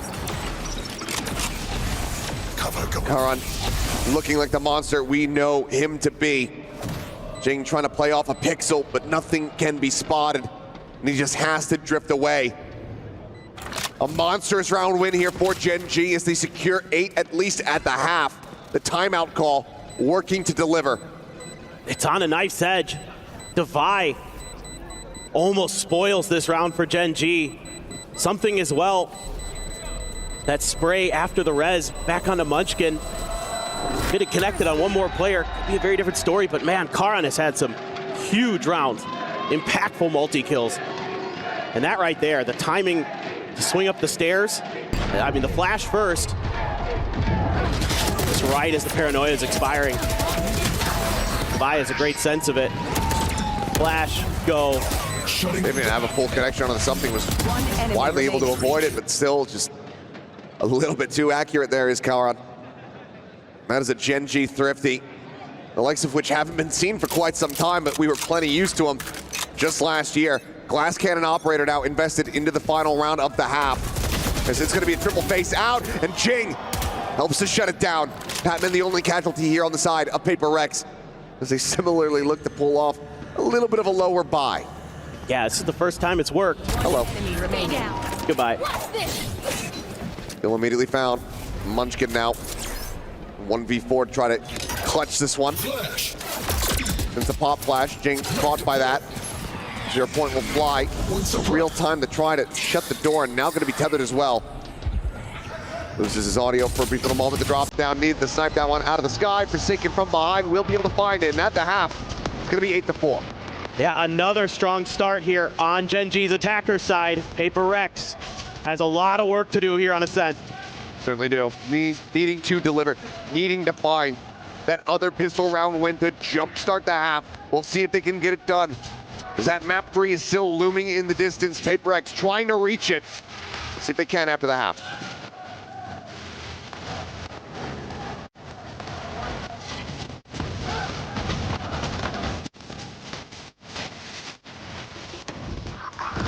Karen looking like the monster we know him to be. Jing trying to play off a pixel, but nothing can be spotted. And he just has to drift away. A monstrous round win here for Gen.G as they secure 8 at least at the half. The timeout call working to deliver. It's on a knife's edge. Devi almost spoils this round for Gen.G. Something as well. That spray after the res back onto Munchkin. Get it connected on one more player. Could be a very different story, but man, Karan has had some huge rounds. Impactful multi-kills. And that right there, the timing to swing up the stairs. I mean, the flash first. Just right as the paranoia is expiring. Devi has a great sense of it. Flash, go. They didn't have a full connection on the Something, was widely able to avoid it, but still just a little bit too accurate there is Karan. That is a Gen.G thrifty, the likes of which haven't been seen for quite some time, but we were plenty used to them just last year. Glass Cannon Operator now invested into the final round of the half, as it's going to be a triple face out, and Jing helps to shut it down. Patman the only casualty here on the side of PRX, as they similarly look to pull off a little bit of a lower buy. Yeah, this is the first time it's worked. Hello. Goodbye. Kill immediately found. Munchkin now 1v4 to try to clutch this one. Since a pop flash, Jing caught by that. 0 point will fly. Real time to try to shut the door, and now going to be tethered as well. Loses his audio for a brief little moment. The drop down, need the snipe that one out of the sky. Forsaken from behind, will be able to find it, and at the half, it's going to be 8-4. Yeah, another strong start here on Gen.G's attacker side. PRX has a lot of work to do here on Ascent. Certainly do. Needing to deliver, needing to find that other pistol round win to jumpstart the half. We'll see if they can get it done. As that map 3 is still looming in the distance. PRX trying to reach it. Let's see if they can after the half.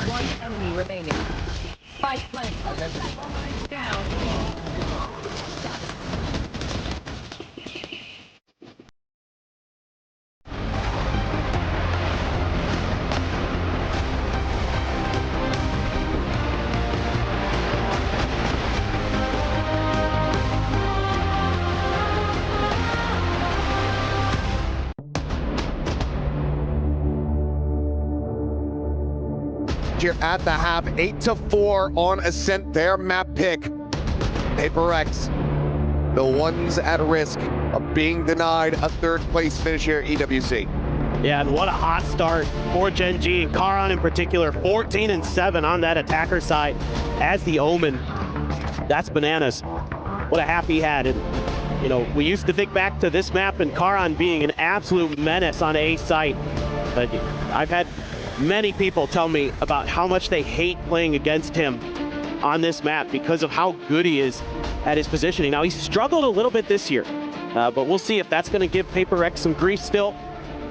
One enemy remaining. Fight flank. Down. Here at the half, 8-4 on Ascent, their map pick. PRX, the ones at risk of being denied a third place finish here at EWC. Yeah, and what a hot start for Gen.G. and Karan in particular. 14-7 on that attacker side as the Omen. That's bananas. What a half he had. And, you know, we used to think back to this map and Karan being an absolute menace on A site. But I've had many people tell me about how much they hate playing against him on this map because of how good he is at his positioning. Now, he's struggled a little bit this year, but we'll see if that's going to give PRX some grief still.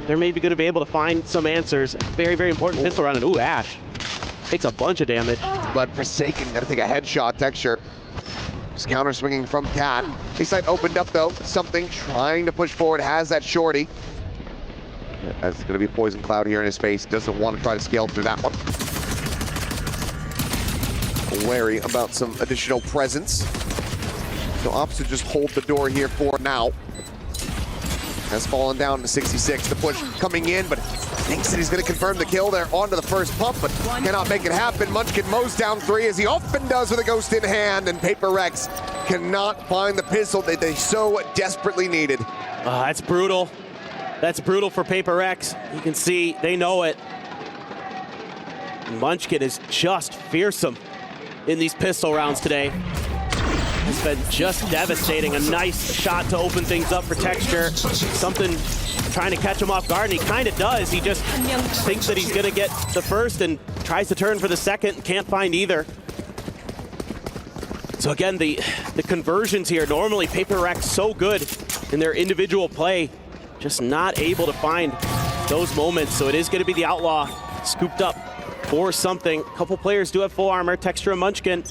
They're maybe going to be able to find some answers. Very, very important pistol round. And ooh, Ash takes a bunch of damage. But Forsaken got to take a headshot texture. Just counter swinging from Cat. A-side opened up though. Something trying to push forward, has that shorty. That's going to be Poison Cloud here in his face. Doesn't want to try to scale through that one. Wary about some additional presence. So opposite just hold the door here for now. Has fallen down to 66. The push coming in, but thinks that he's going to confirm the kill there onto the first pump, but cannot make it happen. Munchkin mows down 3 as he often does with a ghost in hand, and PRX cannot find the pistol that they so desperately needed. That's brutal. That's brutal for PRX. You can see they know it. Munchkin is just fearsome in these pistol rounds today. It's been just devastating. A nice shot to open things up for Texture. Something trying to catch him off guard, and he kind of does. He just thinks that he's going to get the first and tries to turn for the second and can't find either. So again, the conversions here, normally PRX so good in their individual play, just not able to find those moments. So it is going to be the Outlaw scooped up for something. A couple players do have full armor. Texture and Munchkin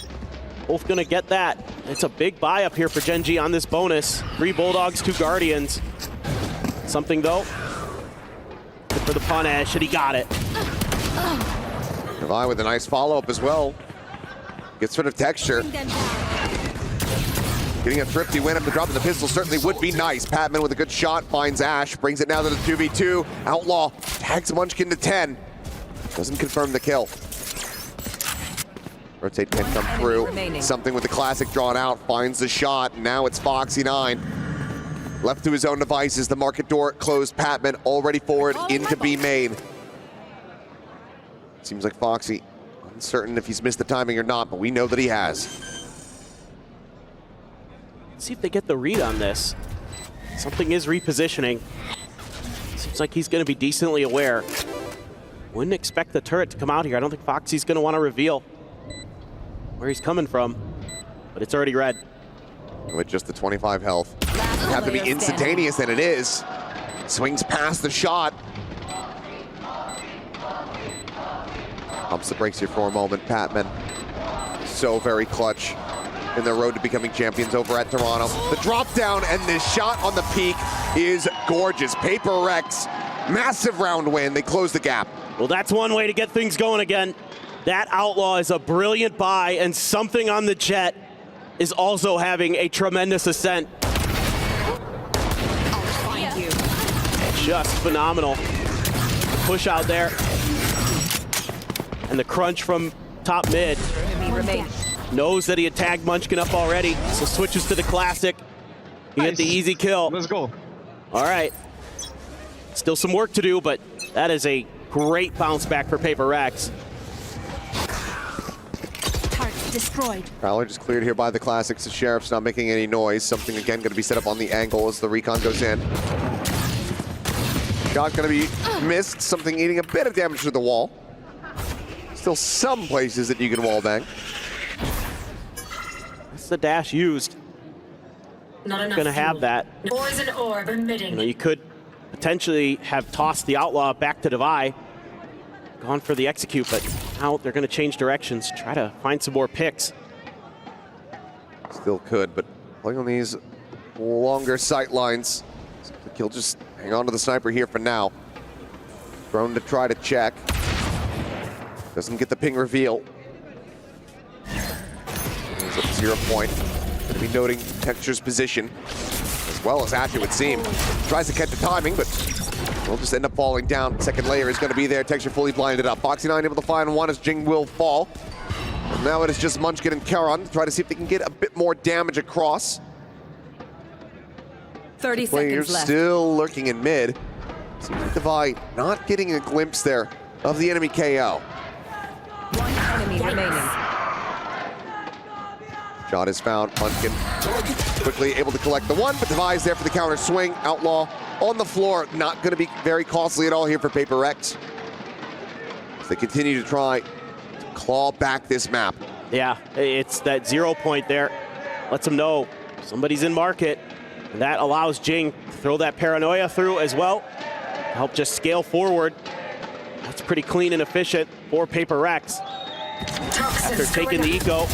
both going to get that. It's a big buy up here for Gen.G on this bonus. 3 Bulldogs, 2 Guardians. Something though. Good for the punish, and he got it. Levi with a nice follow-up as well. Gets rid of Texture. Getting a thrifty win up the drop of the pistol certainly would be nice. Patman with a good shot finds Ash, brings it now to the 2v2. Outlaw tags Munchkin to 10. Doesn't confirm the kill. Rotate can come through. Something with the classic drawn out, finds the shot. Now it's Foxy9. Left to his own devices, the market door closed. Patman already forward into B main. Seems like Foxy, uncertain if he's missed the timing or not, but we know that he has. Let's see if they get the read on this. Something is repositioning. Seems like he's going to be decently aware. Wouldn't expect the turret to come out here. I don't think Foxy's going to want to reveal where he's coming from, but it's already red. With just the 25 health. It'd have to be instantaneous, and it is. Swings past the shot. Pumps the brakes here for a moment. Patman, so very clutch in their road to becoming champions over at Toronto. The drop down and this shot on the peak is gorgeous. PRX, massive round win. They close the gap. Well, that's one way to get things going again. That Outlaw is a brilliant buy, and something on the jet is also having a tremendous ascent. I'll find you. Just phenomenal. The push out there. And the crunch from top mid. Enemy remains. Knows that he had tagged Munchkin up already, so switches to the classic. He get the easy kill. Let's go. All right. Still some work to do, but that is a great bounce back for PRX. destroyed. Prowler just cleared here by the Classics. The Sheriff's not making any noise. Something again going to be set up on the angle as the recon goes in. Shot going to be missed. Something eating a bit of damage to the wall. Still some places that you can wall bang. That's the dash used. Not enough. Gonna have that. Poison orb emitting. You know, you could potentially have tossed the Outlaw back to Devi, gone for the execute, but now they're gonna change directions, try to find some more picks. Still could, but playing on these longer sight lines. He'll just hang on to the sniper here for now. Drone to try to check. Doesn't get the ping reveal. He's at 0 point. Gonna be noting Texture's position, as well as Ash, it would seem. Tries to catch the timing, but will just end up falling down. Second layer is gonna be there. Texture fully blinded up. Foxy9 able to find one as Jing will fall. Now it is just Munchkin and Karan to try to see if they can get a bit more damage across. 30 Players seconds left. still lurking in mid. Seems like Devi not getting a glimpse there of the enemy KO. One enemy remaining. Shot is found. Munchkin quickly able to collect the one, but Devi's there for the counter swing. Outlaw on the floor. Not going to be very costly at all here for PRX. As they continue to try to claw back this map. Yeah, it's that 0 point there. Lets them know somebody's in market. And that allows Jing to throw that paranoia through as well. Help just scale forward. That's pretty clean and efficient for PRX. After taking the eco.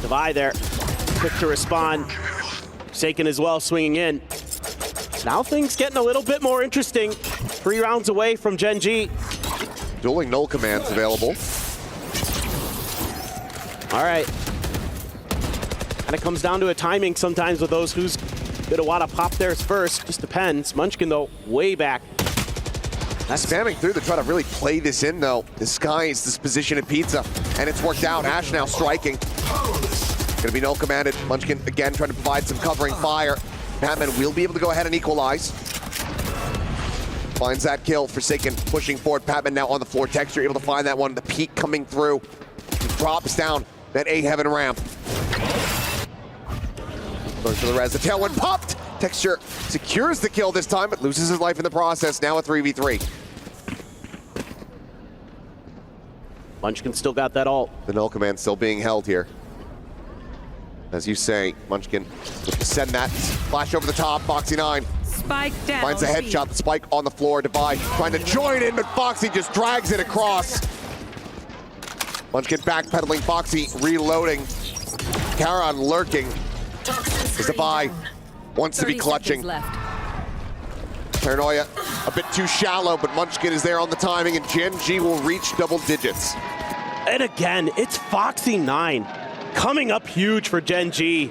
Devi there, quick to respond. Forsaken as well, swinging in. Now things getting a little bit more interesting. 3 rounds away from Gen.G. Dueling null commands available. All right. Kind of comes down to a timing sometimes with those who's gonna want to pop theirs first. Just depends. Munchkin though, way back. That's spamming through to try to really play this in though. Disguise this position in pizza, and it's worked out. Ash now striking. Gonna be null commanded. Munchkin again trying to provide some covering fire. Batman will be able to go ahead and equalize. Finds that kill. Forsaken pushing forward. Patman now on the floor. Texture able to find that one. The peak coming through. He drops down that A-Heaven ramp. Going for the res. The tailwind popped. Texture secures the kill this time, but loses his life in the process. Now a 3v3. Munchkin still got that ult. The null command still being held here. As you say, Munchkin to send that flash over the top. Foxy9 Spike down. finds a headshot. The spike on the floor. Devi trying to join in, but Foxy just drags it across. Munchkin backpedaling. Foxy reloading. Karan lurking. As Devi wants to be clutching. Left. Paranoia a bit too shallow, but Munchkin is there on the timing, and Gen.G will reach double digits. And again, it's Foxy9 coming up huge for Gen.G.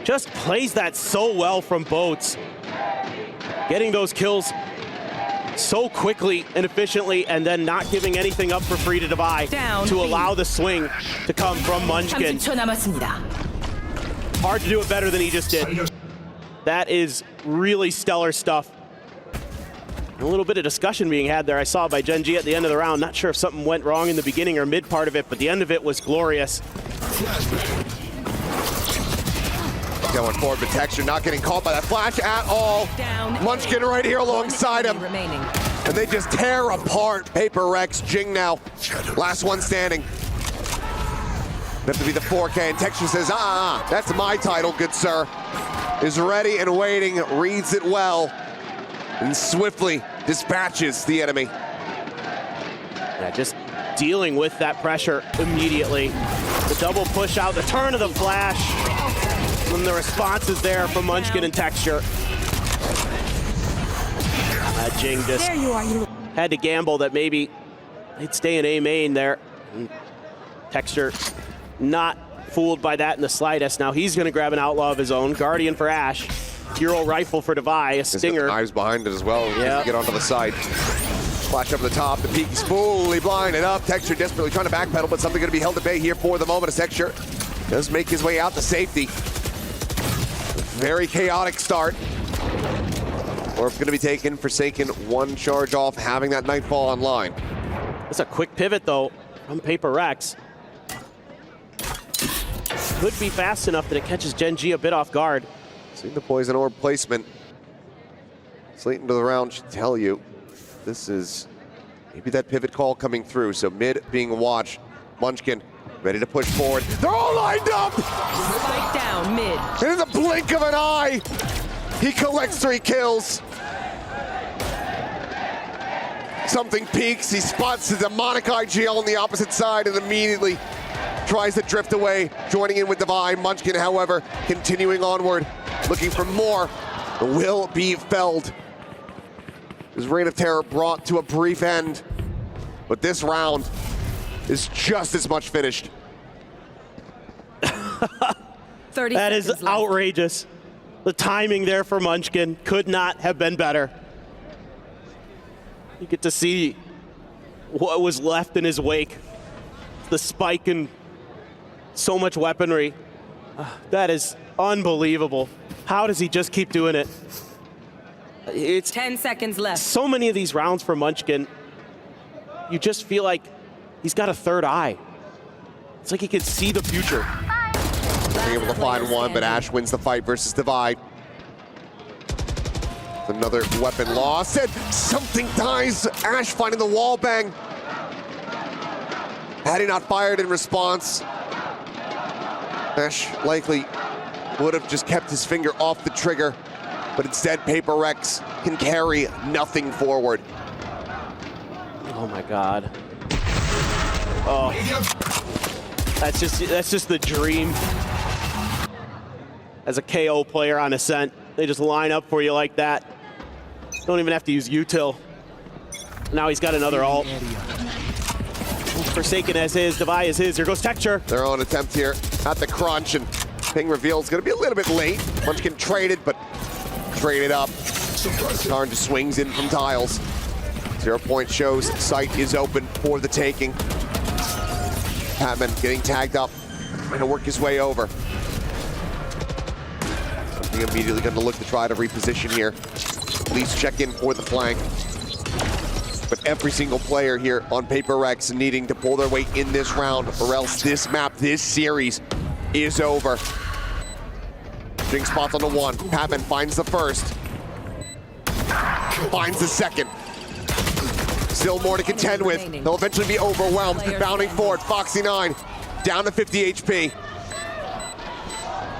Just plays that so well from boats. Getting those kills so quickly and efficiently, and then not giving anything up for free to Devi to allow the swing to come from Munchkin. 30초 남았습니다. Hard to do it better than he just did. That is really stellar stuff. A little bit of discussion being had there I saw by Gen.G at the end of the round. Not sure if something went wrong in the beginning or mid part of it, but the end of it was glorious. Going forward, but Texture not getting caught by that flash at all. Munchkin right here alongside him. And they just tear apart PRX. Jing now, last one standing. Have to be the 4K, and Texture says, that's my title, good sir. Is ready and waiting, reads it well, and swiftly dispatches the enemy. Yeah, just dealing with that pressure immediately. The double push out, the turn of the flash, and the response is there from Munchkin and Texture. Jing just had to gamble that maybe they'd stay in A main there. And Texture not fooled by that in the slightest. Now he's going to grab an Outlaw of his own. Guardian for Ash. Hero rifle for Devi. A stinger. Knives behind it as well. Yeah. Get onto the side. Flash up the top. The peak is fully blinded up. Texture desperately trying to backpedal, but something going to be held at bay here for the moment. As Texture does make his way out to safety. Very chaotic start. Orb going to be taken. Forsaken, one charge off, having that Nightfall online. It's a quick pivot though from PRX. could be fast enough that it catches Gen.G a bit off guard. Seeing the poison orb placement. Late into the round should tell you this is maybe that pivot call coming through. So mid being watched. Munchkin ready to push forward. They're all lined up! Spike down mid. And in the blink of an eye, he collects 3 kills. Something peaks, he spots the demonic IGL on the opposite side and immediately tries to drift away, joining in with Divine. Munchkin, however, continuing onward, looking for more. Will be felled. His reign of terror brought to a brief end, but this round is just as much finished. 30 That is seconds left. outrageous. The timing there for Munchkin could not have been better. You get to see what was left in his wake. The spike and so much weaponry. That is unbelievable. How does he just keep doing it? It's 10 seconds left. so many of these rounds for Munchkin, you just feel like he's got a third eye. It's like he can see the future. Being able to find one, but Ash wins the fight versus Divide. Another weapon loss, and something dies. Ash finding the wall bang. Had he not fired in response, Ash likely would have just kept his finger off the trigger, but instead PRX can carry nothing forward. Oh my God. Oh, that's just the dream. As a KO player on Ascent, they just line up for you like that. Don't even have to use util. Now he's got another ult. Forsaken as his, Devi is his. Here goes Texture. Their own attempt here at the crunch, and ping reveal is going to be a little bit late. Munchkin traded, but traded up. Karn just swings in from tiles. 0 point shows site is open for the taking. Patman getting tagged up, trying to work his way over. Something immediately going to look to try to reposition here. At least check in for the flank. But every single player here on PRX needing to pull their weight in this round, or else this map, this series is over. Jing spots on the 1. Patman finds the first. Finds the second. Still more to contend with. They'll eventually be overwhelmed. Bounding forward, Foxy9 down to 50 HP.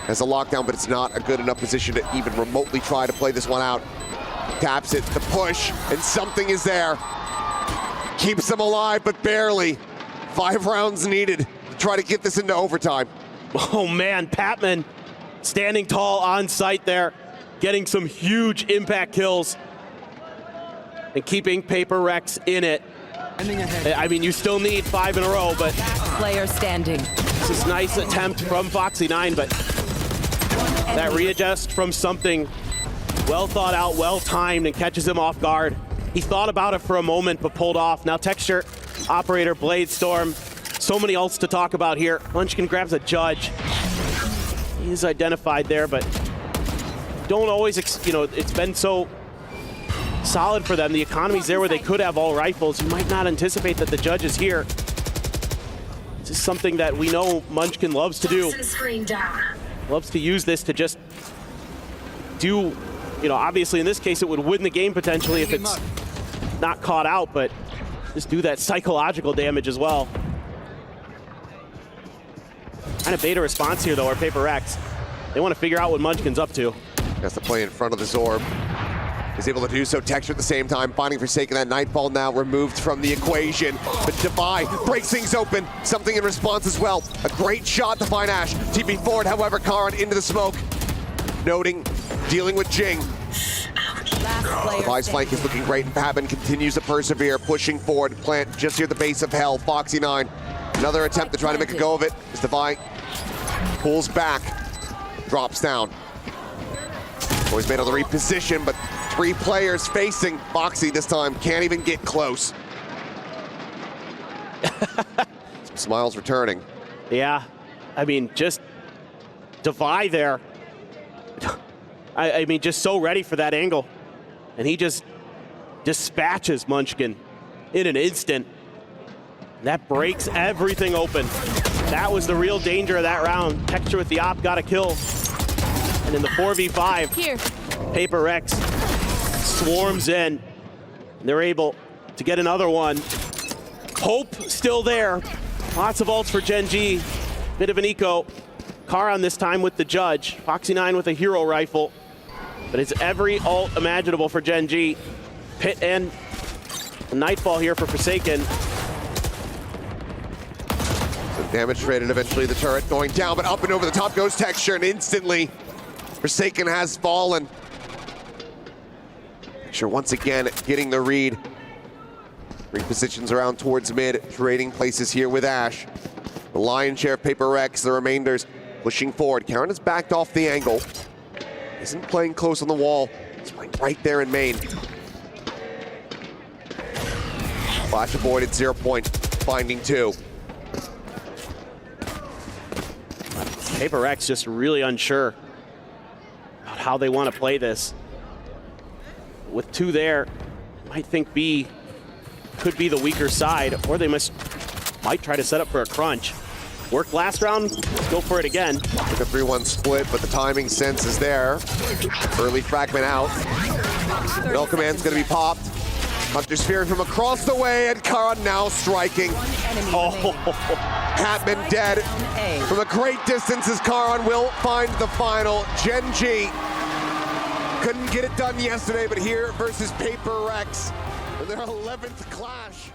Has a lockdown, but it's not a good enough position to even remotely try to play this one out. Taps it, the push, and something is there. Keeps them alive, but barely. 5 rounds needed to try to get this into overtime. Oh man, Patman standing tall on site there, getting some huge impact kills and keeping PRX in it. I mean, you still need 5 in a row, but Player standing. this is a nice attempt from Foxy9, but that readjust from something well thought out, well timed, and catches him off guard. He thought about it for a moment, but pulled off. Now Texture, Operator, Blade Storm, so many ults to talk about here. Munchkin grabs a Judge. He is identified there, but don't always, it's been so solid for them. The economy's there where they could have all rifles. You might not anticipate that the Judge is here. This is something that we know Munchkin loves to do. Screen down. Loves to use this to just do, obviously in this case it would win the game potentially if it's not caught out, but just do that psychological damage as well. Kind of beta response here though, or PRX. They want to figure out what Munchkin's up to. Has to play in front of the Zorb. Is able to do so. Texture at the same time, finding Forsaken. That Nightfall now removed from the equation. But Devi breaks things open. Something in response as well. A great shot to find Ash. TP forward, however, Karn into the smoke. Noting, dealing with Jing. Devi's flank is looking great, and Patman continues to persevere, pushing forward. Plant just here at the base of hell. Foxy9. Another attempt to try to make a go of it. As Devi pulls back, drops down. Always made on the reposition, but 3 players facing Foxy this time. Can't even get close. Some smiles returning. Yeah, I mean, just Devi there. I mean, just so ready for that angle. And he just dispatches Munchkin in an instant. That breaks everything open. That was the real danger of that round. Texture with the op got a kill. And in the 4v5, Here. PRX swarms in. And they're able to get another one. Hope still there. Lots of ults for Gen.G. Bit of an eco. Karan this time with the judge. Foxy9 with a hero rifle. But it's every ult imaginable for Gen.G. Pit and the Nightfall here for Forsaken. So damage traded, eventually the turret going down, but up and over the top goes Texture, and instantly Forsaken has fallen. Texture once again getting the read. Repositions around towards mid, trading places here with Ash. The lion's share of PRX, the remainders pushing forward. Karan has backed off the angle. Isn't playing close on the wall. He's playing right there in main. Flash avoided, 0 point, finding 2. PRX just really unsure about how they want to play this. With 2 there, might think B could be the weaker side, or they might try to set up for a crunch. Worked last round, go for it again. Took a 3-1 split, but the timing sense is there. Early fragment out. Bell command's gonna be popped. Hunter's Spear from across the way, and Karan now striking. Hatman dead. From a great distance as Karan will find the final. Gen.G couldn't get it done yesterday, but here versus PRX in their 11th clash.